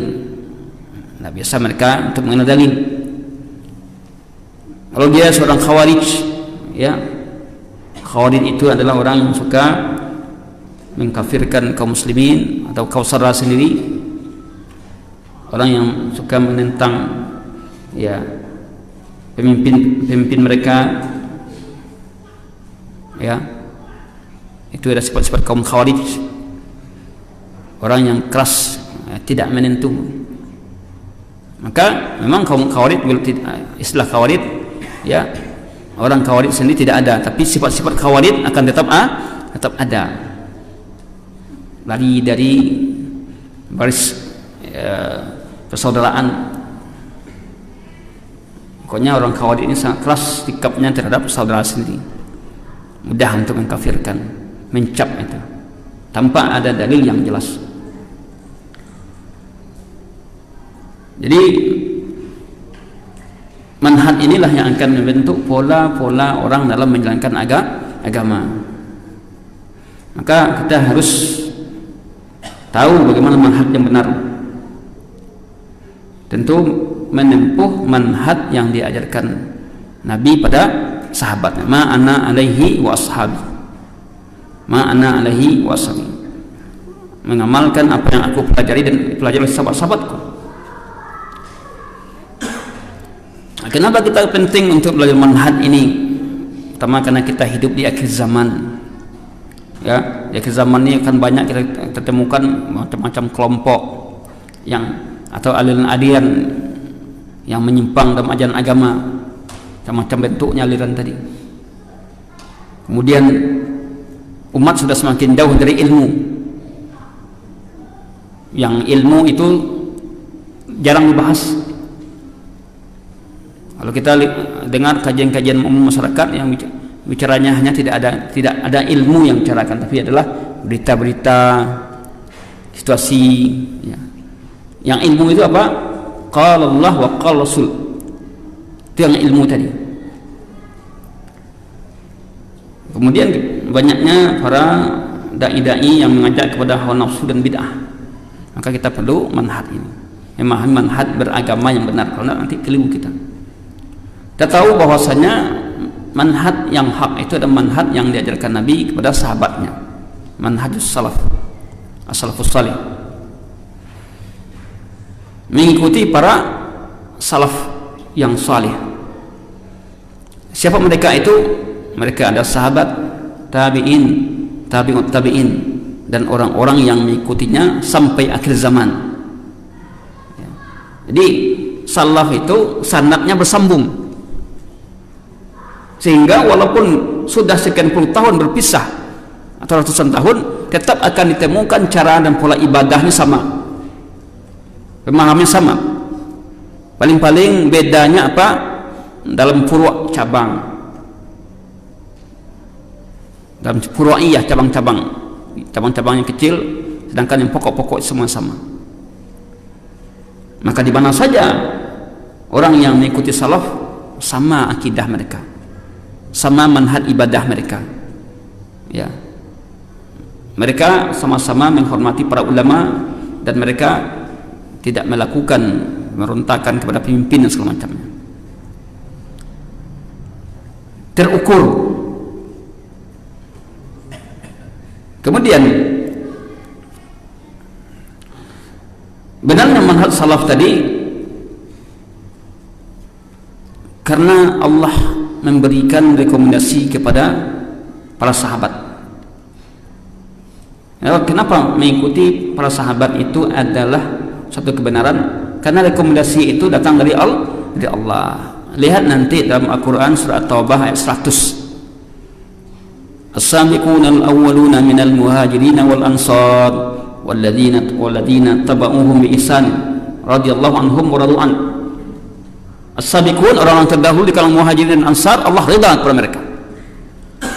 tidak biasa mereka untuk mengenal dalil. Kalau dia seorang khawarij, ya, khawarij itu adalah orang yang suka mengkafirkan kaum muslimin atau kaum saudara sendiri, orang yang suka menentang, ya, pemimpin mereka, ya, itu ada sifat-sifat kaum khawarij, orang yang keras, ya, tidak menentu. Maka memang kaum khawarij, istilah khawarij, ya, orang khawarij sendiri tidak ada, tapi sifat-sifat khawarij akan tetap ada. Lari dari baris persaudaraan. Pokoknya orang khawarij ini sangat keras sikapnya terhadap saudara sendiri, mudah untuk mengkafirkan, mencap itu tanpa ada dalil yang jelas. Jadi manhaj inilah yang akan membentuk pola-pola orang dalam menjalankan agama. Maka kita harus tahu bagaimana manhaj yang benar. Tentu menempuh manhaj yang diajarkan Nabi pada sahabatnya. Ma ana alaihi wa ashabi. Ma ana alaihi wa ashabi. Mengamalkan apa yang aku pelajari dan pelajari oleh sahabat-sahabatku. Kenapa kita penting untuk belajar manhaj ini? Pertama karena kita hidup di akhir zaman. Ya, di akhir zaman ini akan banyak kita temukan macam-macam kelompok yang atau aliran-aliran yang menyimpang dalam ajaran agama, macam-macam bentuknya aliran tadi. Kemudian umat sudah semakin jauh dari ilmu. Yang ilmu itu jarang dibahas. Kalau kita dengar kajian-kajian umum masyarakat yang bicaranya hanya tidak ada ilmu yang bicarakan, tapi adalah berita-berita, situasi, ya. Yang ilmu itu apa? qala Allah wa qala Rasul. Itu yang ilmu tadi. Kemudian banyaknya para dai-dai yang mengajak kepada hawa nafsu dan bid'ah. Maka kita perlu manhaj ini, memahami manhaj beragama yang benar. Kalau nanti keliru kita. Kita tahu bahwasanya manhaj yang hak itu adalah manhaj yang diajarkan Nabi kepada sahabatnya, manhajus salaf, as-salafus salih, mengikuti para salaf yang salih. Siapa mereka itu? Mereka adalah sahabat, tabi'in, tabi'ut tabi'in, dan orang-orang yang mengikutinya sampai akhir zaman. Jadi salaf itu sanadnya bersambung, sehingga walaupun sudah sekian puluh tahun berpisah atau ratusan tahun, tetap akan ditemukan cara dan pola ibadahnya sama, pemahamannya sama. Paling-paling bedanya apa? Dalam furu' cabang, dalam furu'iyah cabang-cabang yang kecil, sedangkan yang pokok-pokok semua sama. Maka di mana saja orang yang mengikuti salaf, sama akidah mereka, sama manhaj ibadah mereka, ya, mereka sama-sama menghormati para ulama, dan mereka tidak melakukan merontakan kepada pemimpin dan segala macamnya. Terukur. Kemudian benarnya manhaj salaf tadi karena Allah memberikan rekomendasi kepada para sahabat. Kenapa mengikuti para sahabat itu adalah satu kebenaran? Karena rekomendasi itu datang dari Allah. Lihat nanti dalam Al-Quran surah At-Taubah ayat 100. As-sabiquna al-awwaluna minal muhajirin wal ansar walladzina tabauhum bi ihsan radhiyallahu anhum wa radu an. As-sabiqun, orang-orang terdahulu di kalangan muhajirin dan ansar, Allah ridha kepada mereka,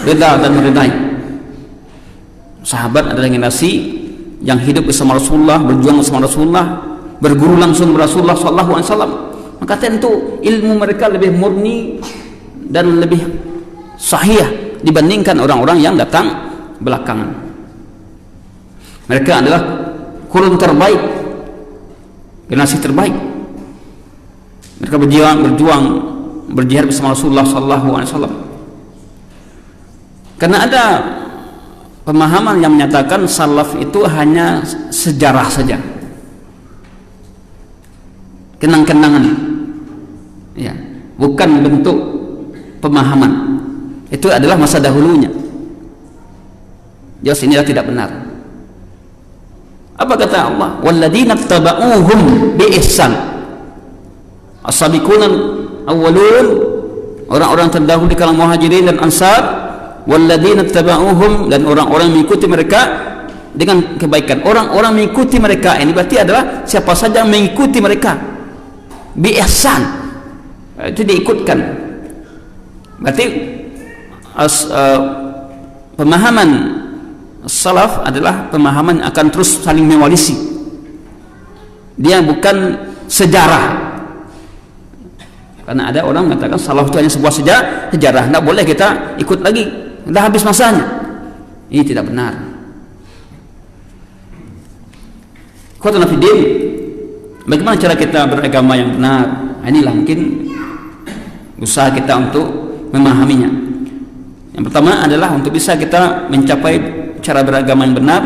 ridha dan meridai. Sahabat adalah generasi yang hidup bersama Rasulullah, berjuang bersama Rasulullah, berguru langsung dengan Rasulullah sallallahu alaihi wasallam. Maka tentu ilmu mereka lebih murni dan lebih sahih dibandingkan orang-orang yang datang belakangan. Mereka adalah kurun terbaik, generasi terbaik. Mereka berjuang berjihad bersama Rasulullah sallallahu alaihi wasallam. Karena ada pemahaman yang menyatakan salaf itu hanya sejarah saja, kenang-kenangan, ya, bukan bentuk pemahaman. Itu adalah masa dahulunya. Jelas inilah tidak benar. Apa kata Allah? Walladzina tabauhum bi ihsan. As-sabiqun awwalun, orang-orang terdahulu di kalangan muhajirin dan ansar, walladzina tabauhum, dan orang-orang mengikuti mereka dengan kebaikan. Orang-orang mengikuti mereka ini berarti adalah siapa saja yang mengikuti mereka bi ihsan, itu diikutkan. Berarti pemahaman salaf adalah pemahaman akan terus saling mewarisi. Dia bukan sejarah. Karena ada orang mengatakan salaf itu hanya sebuah sejarah, tidak boleh kita ikut lagi, sudah habis masanya. Ini tidak benar. Ikhwatuna fiddin, bagaimana cara kita beragama yang benar? Inilah mungkin usaha kita untuk memahaminya. Yang pertama adalah untuk bisa kita mencapai cara beragama yang benar,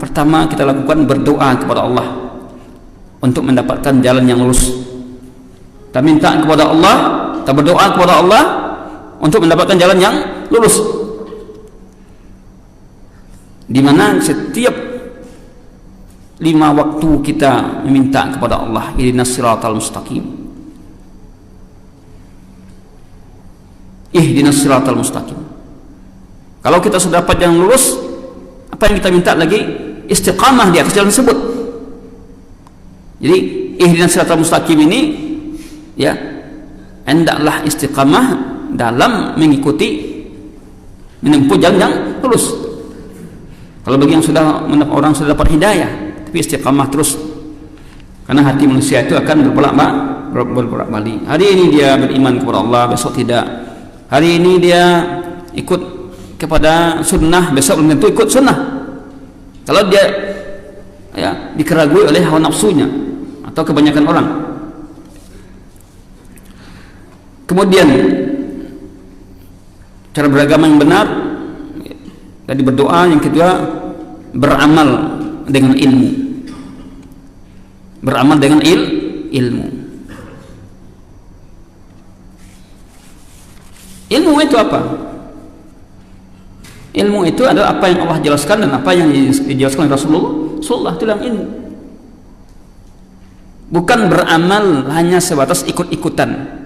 pertama kita lakukan berdoa kepada Allah untuk mendapatkan jalan yang lurus. Kita minta kepada Allah, kita berdoa kepada Allah untuk mendapatkan jalan yang lurus, di mana setiap 5 waktu kita meminta kepada Allah, ihdinas siratal mustaqim, ihdinas siratal mustaqim. Kalau kita sudah dapat jalan lurus, apa yang kita minta lagi? Istiqamah di atas jalan tersebut. Jadi ihdinas siratal mustaqim ini, ya, hendaklah istiqamah dalam mengikuti, menempuh jalan yang lurus. Kalau bagi yang orang sudah dapat hidayah, tapi istiqamah terus. Karena hati manusia itu akan berbolak-balik. Hari ini dia beriman kepada Allah, besok tidak. Hari ini dia ikut kepada sunnah, besok belum tentu ikut sunnah. Kalau dia dikeragui oleh hawa nafsunya atau kebanyakan orang. Kemudian cara beragama yang benar, tadi berdoa. Yang kedua, beramal dengan ilmu. Beramal dengan ilmu. Ilmu itu apa? Ilmu itu adalah apa yang Allah jelaskan dan apa yang dijelaskan oleh Rasulullah. Itu dalam ilmu. Bukan beramal hanya sebatas ikut-ikutan.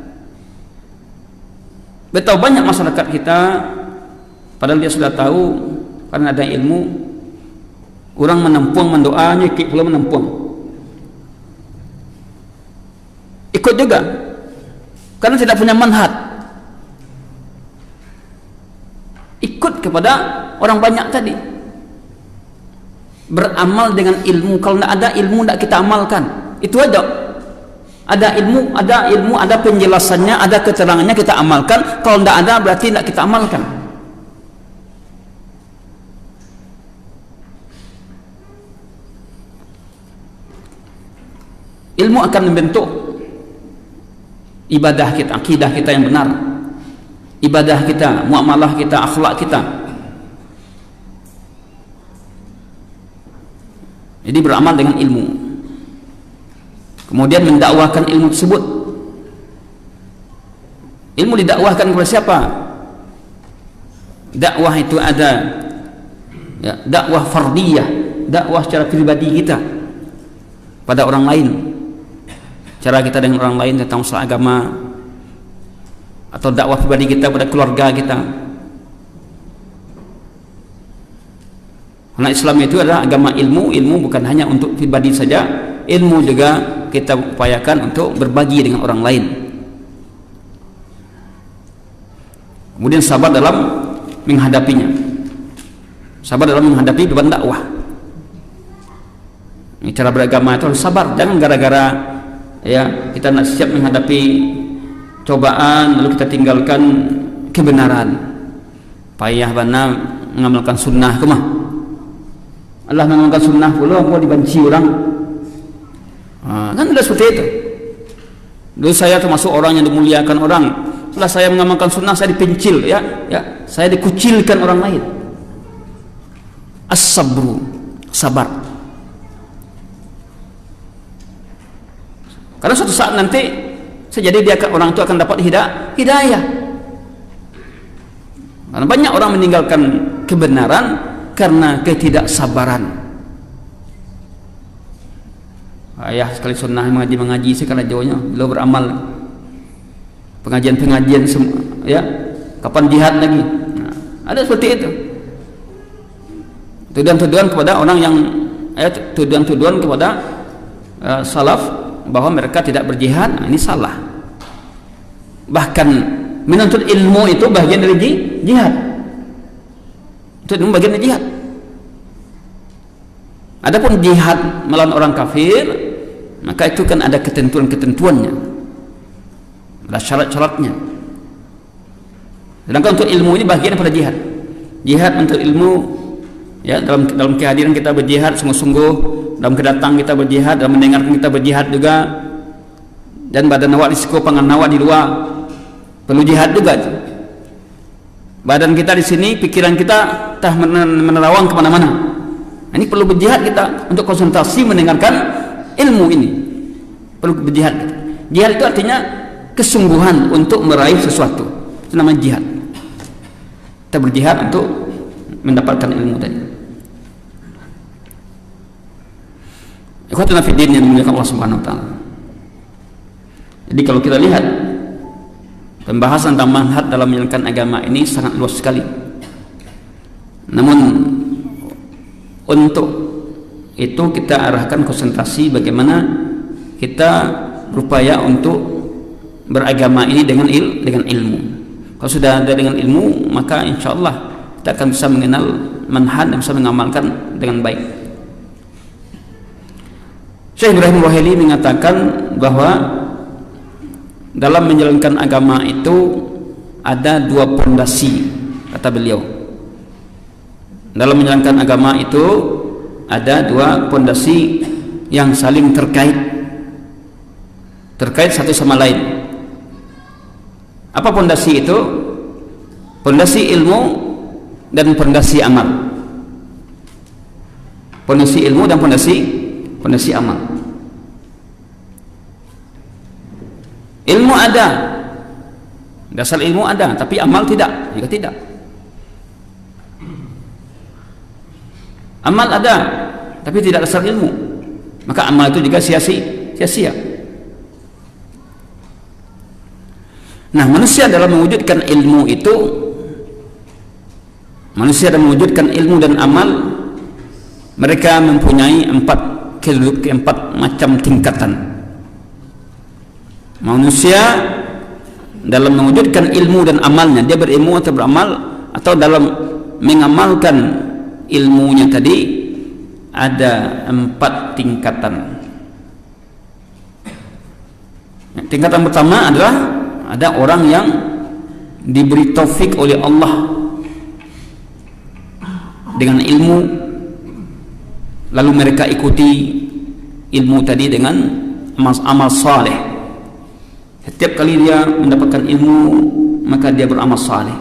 Betapa banyak masyarakat kita, padahal dia sudah tahu karena ada ilmu, orang menempung mendoa, nyekik pula menempung, ikut juga karena tidak punya manhaj, ikut kepada orang banyak tadi. Beramal dengan ilmu. Kalau tidak ada ilmu, tidak kita amalkan. Itu aja. Ada ilmu, ada penjelasannya, ada keterangannya, kita amalkan. Kalau tidak ada, berarti tidak kita amalkan. Ilmu akan membentuk ibadah kita, akidah kita yang benar, ibadah kita, muamalah kita, akhlak kita. Jadi beramal dengan ilmu. Kemudian mendakwahkan ilmu tersebut. Ilmu didakwahkan kepada siapa? Dakwah itu ada dakwah fardiyah, dakwah secara pribadi kita pada orang lain, cara kita dengan orang lain tentang masalah agama, atau dakwah pribadi kita pada keluarga kita. Karena Islam itu adalah agama ilmu. Ilmu bukan hanya untuk pribadi saja, ilmu juga kita upayakan untuk berbagi dengan orang lain. Kemudian sabar dalam menghadapinya, sabar dalam menghadapi beban dakwah. Ini cara beragama itu harus sabar. Jangan gara-gara kita nak siap menghadapi cobaan lalu kita tinggalkan kebenaran. Payah bana mengamalkan sunnah kemah. Allah mengamalkan sunnah pula mau dibenci orang. Kan sudah seperti itu. Dulu saya termasuk orang yang dimuliakan orang. Setelah saya mengamalkan sunnah, saya dipencil, saya dikucilkan orang lain. As-sabru, sabar. Karena suatu saat nanti sejadi orang itu akan dapat hidayah. Karena banyak orang meninggalkan kebenaran karena ketidaksabaran. Ayah sekali sunnah mengaji sekali jauhnya belum beramal. Pengajian kapan jihad lagi? Ada seperti itu. Tuduhan-tuduhan kepada orang yang tuduhan-tuduhan kepada salaf bahwa mereka tidak berjihad. Ini salah. Bahkan menuntut ilmu itu bagian dari jihad. Itu bagian dari jihad. Adapun jihad melawan orang kafir, maka itu kan ada ketentuan-ketentuannya, ada syarat-syaratnya. Sedangkan untuk ilmu ini bagian pada jihad. Jihad untuk ilmu, dalam kehadiran kita berjihad sungguh-sungguh, dalam kedatang kita berjihad, dalam mendengarkan kita berjihad juga, dan badan awak risiko pangan awak di luar perlu jihad juga. Badan kita di sini, pikiran kita tah menerawang kemana-mana. Ini perlu berjihad kita untuk konsentrasi mendengarkan ilmu ini. Perlu berjihad kita. Jihad itu artinya kesungguhan untuk meraih sesuatu. Itu namanya jihad. Kita berjihad untuk mendapatkan ilmu tadi. Ikhwatuna fid din yang dimuliakan Allah Subhanahu wa taala. Jadi kalau kita lihat pembahasan tentang manhaj dalam menjalankan agama ini sangat luas sekali. Namun untuk itu kita arahkan konsentrasi bagaimana kita berupaya untuk beragama ini dengan ilmu. Kalau sudah ada dengan ilmu, maka insya Allah kita akan bisa mengenal manhaj dan bisa mengamalkan dengan baik. Syekh Ibrahim Ruhaili mengatakan bahwa dalam menjalankan agama itu ada dua pondasi, kata beliau. Dalam menjalankan agama itu ada dua pondasi yang saling terkait satu sama lain. Apa pondasi itu? Pondasi ilmu dan pondasi amal. Pondasi ilmu dan pondasi amal. Ilmu ada, dasar ilmu ada, tapi amal tidak. Jika tidak, amal ada, tapi tidak dasar ilmu, maka amal itu juga sia-sia. Nah, manusia dalam mewujudkan ilmu itu, manusia dalam mewujudkan ilmu dan amal, mereka mempunyai empat macam tingkatan. Manusia dalam mewujudkan ilmu dan amalnya, dia berilmu atau beramal, atau dalam mengamalkan ilmunya tadi, ada 4 tingkatan. Tingkatan pertama adalah ada orang yang diberi taufik oleh Allah dengan ilmu, lalu mereka ikuti ilmu tadi dengan amal saleh. Setiap kali dia mendapatkan ilmu, maka dia beramal saleh.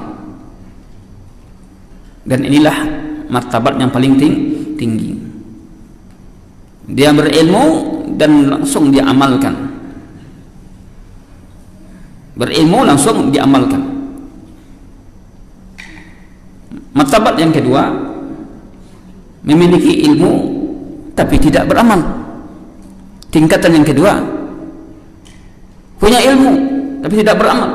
Dan inilah martabat yang paling tinggi. Dia berilmu dan langsung dia amalkan. Berilmu langsung diamalkan. Martabat yang kedua, memiliki ilmu tapi tidak beramal. Tingkatan yang kedua, punya ilmu tapi tidak beramal.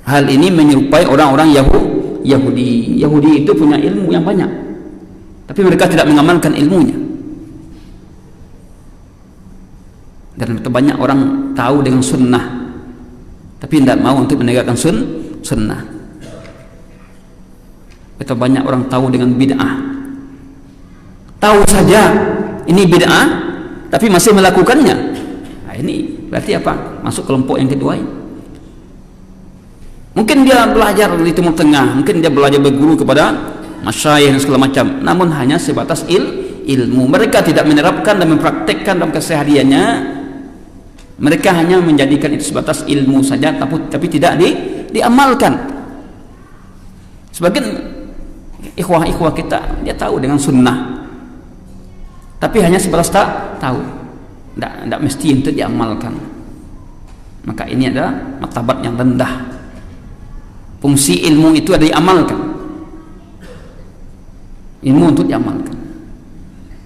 Hal ini menyerupai orang-orang Yahudi. Yahudi itu punya ilmu yang banyak, tapi mereka tidak mengamalkan ilmunya. Dan banyak orang tahu dengan sunnah, tapi tidak mau untuk menegakkan sunnah. Betapa banyak orang tahu dengan bid'ah, tahu saja ini bid'ah, tapi masih melakukannya. Nah, ini berarti apa? Masuk kelompok yang kedua ini. Mungkin dia belajar di Timur Tengah, mungkin dia belajar berguru kepada masyayikh dan segala macam, namun hanya sebatas ilmu. Mereka tidak menerapkan dan mempraktekkan dalam kesehariannya. Mereka hanya menjadikan itu sebatas ilmu saja, tapi tidak diamalkan. Sebagian ikhwah kita, dia tahu dengan sunnah, tapi hanya sebatas tahu, tidak mesti untuk diamalkan. Maka ini adalah martabat yang rendah. Fungsi ilmu itu ada diamalkan, ilmu untuk diamalkan.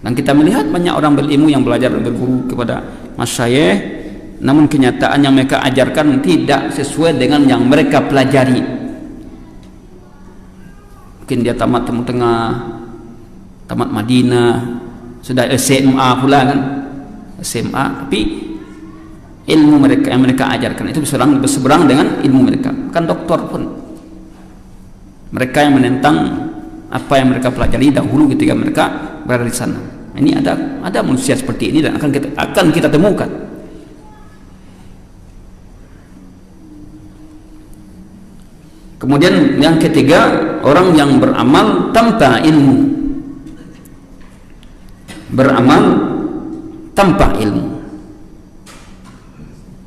Dan kita melihat banyak orang berilmu yang belajar berguru kepada masyayikh, namun kenyataan yang mereka ajarkan tidak sesuai dengan yang mereka pelajari. Mungkin dia tamat Timur Tengah, tamat Madinah, sudah SMA pula kan, SMA, tapi ilmu mereka yang mereka ajarkan itu berseberang dengan ilmu mereka. Bukan doktor pun, mereka yang menentang apa yang mereka pelajari dahulu ketika mereka berada di sana. Ini ada manusia seperti ini dan akan kita temukan. Kemudian yang ketiga, orang yang beramal tanpa ilmu. Beramal tanpa ilmu,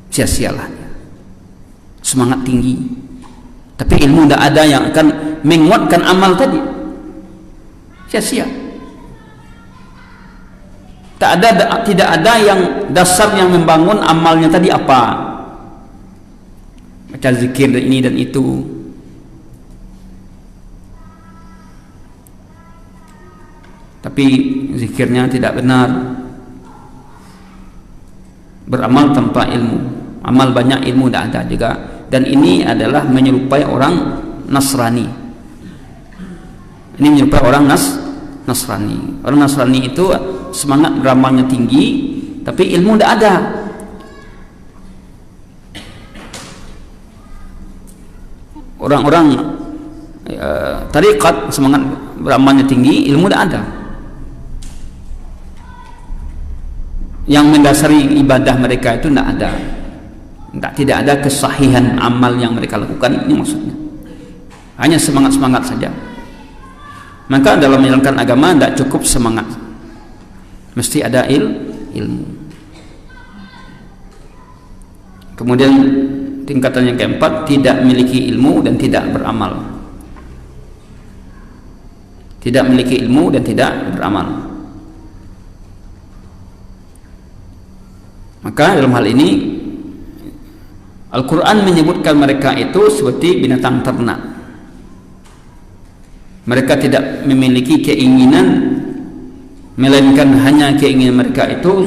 sia-sialah. Semangat tinggi, tapi ilmu tidak ada yang akan menguatkan amal tadi. Sia-sia. Tidak ada yang dasar yang membangun amalnya tadi apa? Baca zikir dan ini dan itu. Tapi zikirnya tidak benar. Beramal tanpa ilmu, amal banyak, ilmu tidak ada juga. Dan ini adalah menyerupai orang Nasrani. Ini menyerupai orang Nasrani. Orang Nasrani itu semangat beramalnya tinggi, tapi ilmu tidak ada. Orang-orang tariqat semangat beramalnya tinggi, ilmu tidak ada. yang mendasari ibadah mereka itu tidak ada kesahihan amal yang mereka lakukan. Ini maksudnya hanya semangat saja. Maka dalam menjalankan agama tidak cukup semangat, mesti ada ilmu. Kemudian tingkatan yang keempat, tidak memiliki ilmu dan tidak beramal. Tidak memiliki ilmu dan tidak beramal. Maka dalam hal ini Al-Quran menyebutkan mereka itu seperti binatang ternak. Mereka tidak memiliki keinginan, melainkan hanya keinginan mereka itu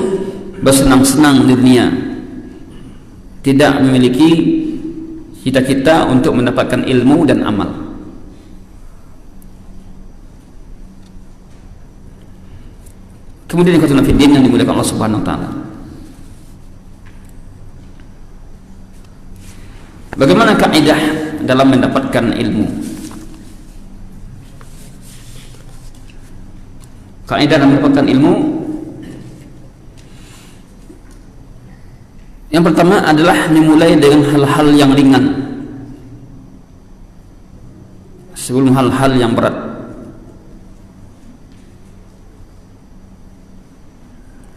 bersenang-senang di dunia, tidak memiliki cita-cita untuk mendapatkan ilmu dan amal. Kemudian ikhwatul fillah yang dimuliakan Allah Subhanahu wa taala, bagaimana kaidah dalam mendapatkan ilmu? Kaidah dalam mendapatkan ilmu yang pertama adalah dimulai dengan hal-hal yang ringan sebelum hal-hal yang berat.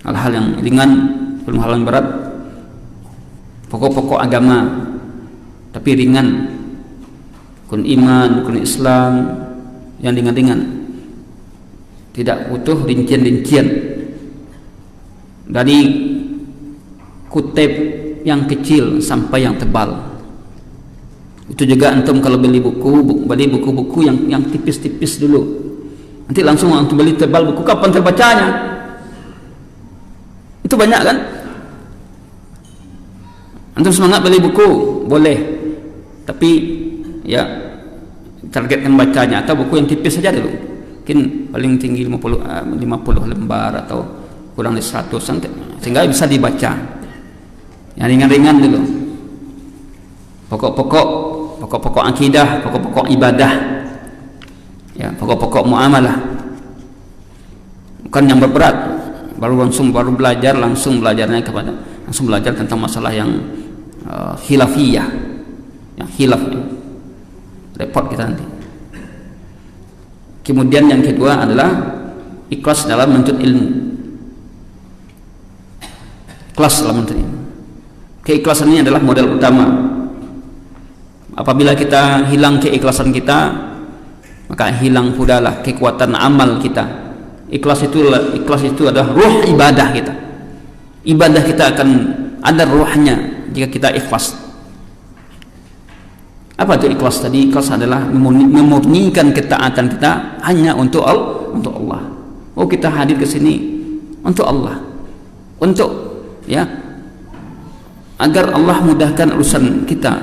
Hal-hal yang ringan sebelum hal yang berat, pokok-pokok agama tapi ringan, rukun iman, rukun Islam yang ringan-ringan, tidak butuh rincian-rincian dari kutip yang kecil sampai yang tebal. Itu juga antum kalau beli buku-buku yang tipis-tipis dulu, nanti langsung antum beli tebal buku, kapan terbacanya? Itu banyak kan? Antum semangat beli buku boleh, tapi ya targetkan bacanya, atau buku yang tipis saja dulu, mungkin paling tinggi 50 lembar atau kurang dari 100 sehingga bisa dibaca. Yang ringan-ringan dulu, pokok-pokok akidah, pokok-pokok ibadah, ya, pokok-pokok muamalah, bukan yang berat. Baru belajar tentang masalah yang khilafiyah, yang khilaf, repot kita nanti. Kemudian yang kedua adalah ikhlas dalam menuntut ilmu. Ikhlas dalam menuntut ilmu. Keikhlasan ini adalah modal utama. Apabila kita hilang keikhlasan kita, maka hilang pudalah kekuatan amal kita. Ikhlas itu adalah ruh ibadah kita. Ibadah kita akan ada ruhnya jika kita ikhlas. Apa itu ikhlas tadi? Ikhlas adalah memurnikan ketaatan kita hanya untuk Allah. Oh, kita hadir ke sini untuk Allah, untuk agar Allah mudahkan urusan kita,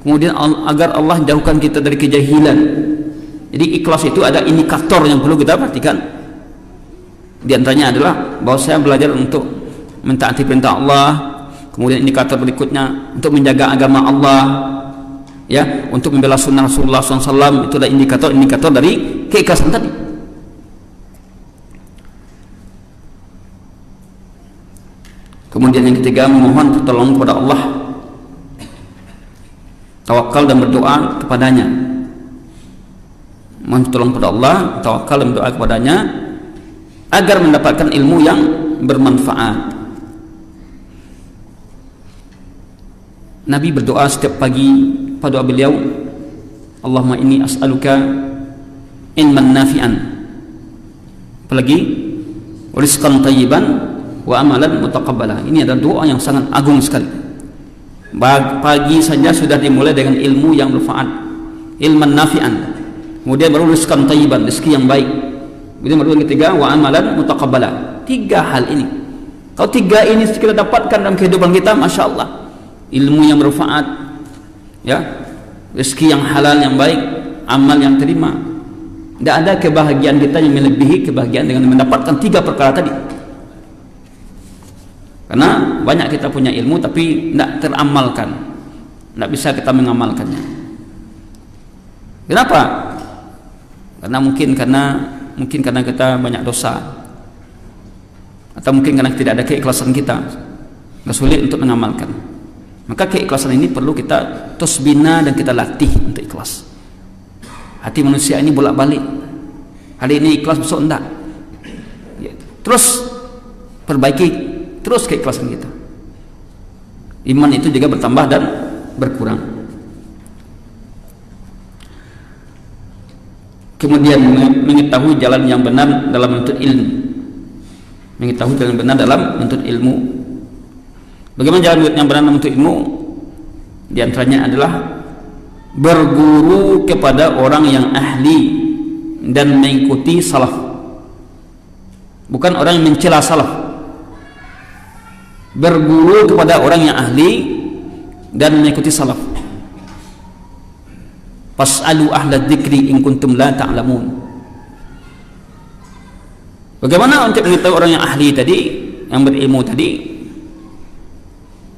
kemudian agar Allah jauhkan kita dari kejahilan. Jadi ikhlas itu ada indikator yang perlu kita perhatikan. Di antaranya adalah bahwa saya belajar untuk mentaati perintah Allah. Kemudian indikator berikutnya untuk menjaga agama Allah, ya, untuk membela sunnah Rasulullah SAW. Itu adalah indikator dari keikhlasan tadi. Kemudian yang ketiga, memohon pertolongan kepada Allah, tawakal dan berdoa kepadanya. Mohon pertolongan kepada Allah, tawakal dan berdoa kepadanya agar mendapatkan ilmu yang bermanfaat. Nabi berdoa setiap pagi pada beliau, Allahumma inni as'aluka ilman nafi'an, apalagi rizqan tayyiban wa amalan mutaqabbala. Ini adalah doa yang sangat agung sekali. Pagi saja sudah dimulai dengan ilmu yang bermanfaat, ilman nafi'an, kemudian baru rizqan tayyiban, rezeki yang baik, kemudian baru yang ketiga wa amalan mutaqabbala. Tiga hal ini, kalau tiga ini kita dapatkan dalam kehidupan kita, masya Allah, ilmu yang bermanfaat, ya, rezeki yang halal yang baik, amal yang terima. Tidak ada kebahagiaan kita yang melebihi kebahagiaan dengan mendapatkan tiga perkara tadi. Karena banyak kita punya ilmu tapi tidak teramalkan, tidak bisa kita mengamalkannya. Kenapa? Karena mungkin karena kita banyak dosa. atau mungkin karena tidak ada keikhlasan kita, nggak sulit untuk mengamalkan. Maka keikhlasan ini perlu kita terus bina dan kita latih untuk ikhlas. Hati manusia ini bolak-balik, hari ini ikhlas, besok enggak. Ya, terus perbaiki terus keikhlasan kita. Iman itu juga bertambah dan berkurang. Kemudian mengetahui jalan yang benar dalam menuntut ilmu. Mengetahui jalan yang benar dalam menuntut ilmu. Bagaimana jalan yang benar dalam menuntut ilmu? Di antaranya adalah berguru kepada orang yang ahli dan mengikuti salaf. Bukan orang yang mencela salaf. Berguru kepada orang yang ahli dan mengikuti salaf. Fas'alu ahla dzikri in kuntum la ta'lamun. Bagaimana untuk mengetahui orang yang ahli tadi, yang berilmu tadi?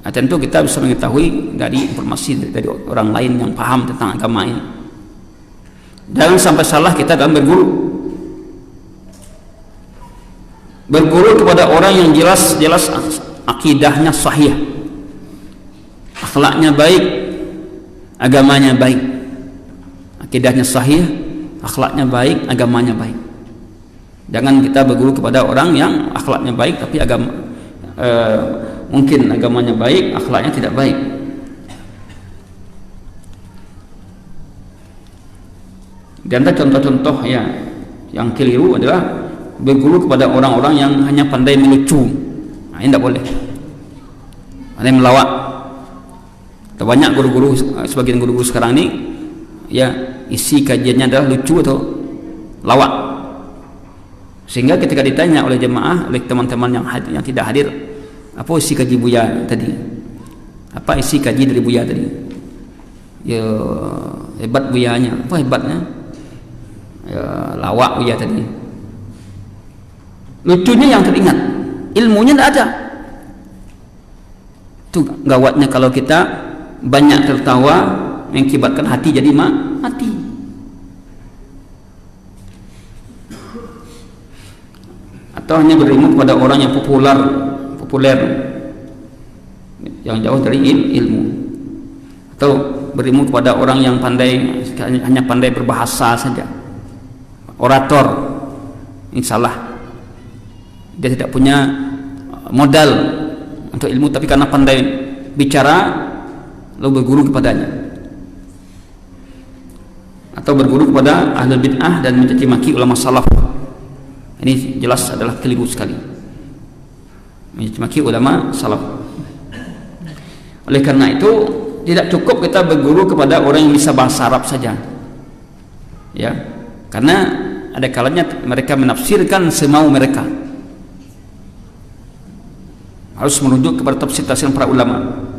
Nah, tentu kita bisa mengetahui dari informasi dari orang lain yang paham tentang agama ini. Jangan sampai salah kita dalam berguru. Berguru kepada orang yang jelas akidahnya sahih, akhlaknya baik, agamanya baik. Akidahnya sahih, akhlaknya baik, agamanya baik. Jangan kita berguru kepada orang yang akhlaknya baik tapi mungkin agamanya baik, akhlaknya tidak baik. Di antara contoh-contoh ya yang keliru adalah berguru kepada orang-orang yang hanya pandai melucu. Nah, ini tidak boleh. Pandai melawak. Banyak guru-guru, sebagian guru-guru sekarang ini ya isi kajiannya adalah lucu atau lawak, sehingga ketika ditanya oleh jemaah, oleh teman-teman yang tidak hadir, apa isi kaji Buya tadi, apa isi kaji dari Buya tadi, ya hebat Buyanya, apa hebatnya, ya lawak Buya tadi. Lucunya yang teringat, ilmunya tidak ada. Itu gawatnya kalau kita banyak tertawa, mengakibatkan hati jadi mati. Atau hanya berilmu kepada orang yang populer yang jauh dari ilmu, atau berilmu kepada orang yang hanya pandai berbahasa saja, orator. Ini salah. Dia tidak punya modal untuk ilmu, tapi karena pandai bicara lalu berguru kepadanya. Atau berguru kepada ahli bid'ah dan mencaci maki ulama salaf. Ini jelas adalah keliru sekali. Mencaci maki ulama salaf. Oleh karena itu tidak cukup kita berguru kepada orang yang bisa bahasa Arab saja. Ya, karena ada kalanya mereka menafsirkan semau mereka. Harus merujuk kepada tafsir para ulama.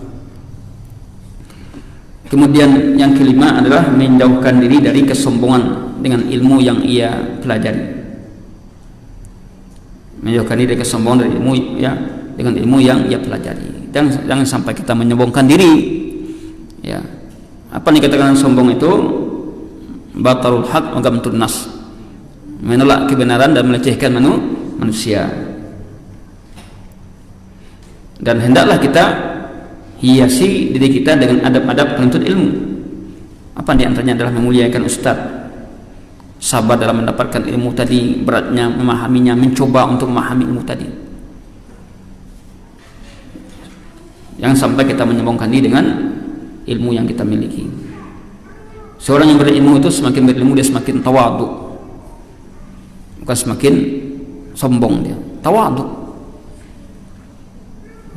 Kemudian yang kelima adalah menjauhkan diri dari kesombongan dengan ilmu yang ia pelajari. Menjauhkan diri dari kesombongan dari ilmu ya, dengan ilmu yang ia pelajari. Jangan sampai kita menyombongkan diri. Ya. Apa yang dikatakan sombong itu? Batarul haq wa gamtun nas. Menolak kebenaran dan melecehkan manusia. Dan hendaklah kita hiasi diri kita dengan adab-adab penuntut ilmu. Apa di antaranya adalah memuliakan ustaz, sabar dalam mendapatkan ilmu tadi, beratnya memahaminya, mencoba untuk memahami ilmu tadi. Jangan sampai kita menyombongkan diri dengan ilmu yang kita miliki. Seorang yang berilmu itu semakin berilmu dia semakin tawadhu, bukan semakin sombong. Dia tawadhu,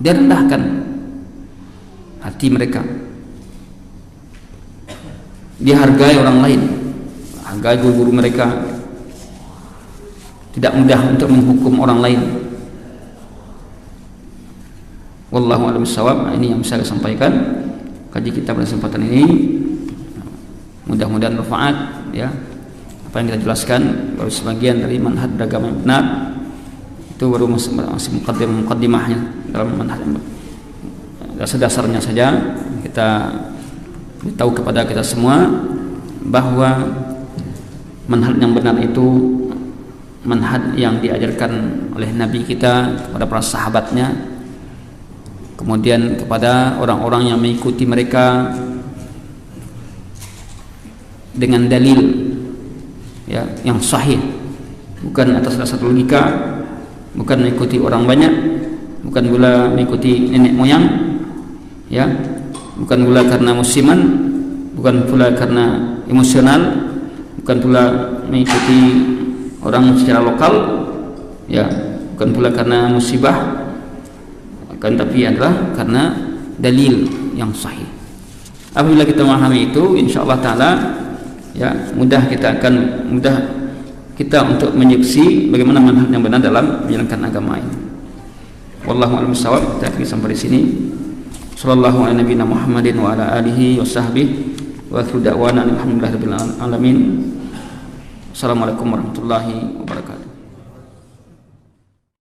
dia rendahkan hati mereka, dia hargai orang lain, hargai guru-guru mereka, tidak mudah untuk menghukum orang lain. Wallahu a'lam bishawab. Ini yang bisa saya sampaikan kaji kita pada kesempatan ini, mudah-mudahan bermanfaat ya. Apa yang kita jelaskan baru sebagian dari manhaj agama yang benar, itu baru masih mukaddimahnya dalam manhaj dasar-dasarnya saja. Kita beritahu kepada kita semua bahwa manhaj yang benar itu manhaj yang diajarkan oleh Nabi kita kepada para sahabatnya, kemudian kepada orang-orang yang mengikuti mereka dengan dalil ya yang sahih, bukan atas dasar logika, bukan mengikuti orang banyak, bukan pula mengikuti nenek moyang ya, bukan pula karena musiman, bukan pula karena emosional, bukan pula mengikuti orang secara lokal ya, bukan pula karena musibah, akan tapi adalah karena dalil yang sahih. Apabila kita memahami itu, insyaallah taala ya mudah kita untuk menyaksikan bagaimana manhaj yang benar dalam menjalankan agama ini. Wallahu a'lam bishawab. Kita akhiri sampai di sini. Sallallahu ala nabiyina Muhammadin wa ala alihi wa sahbihi wa akhiru da'wana alhamdulillahirabbil alamin. Assalamualaikum warahmatullahi wabarakatuh.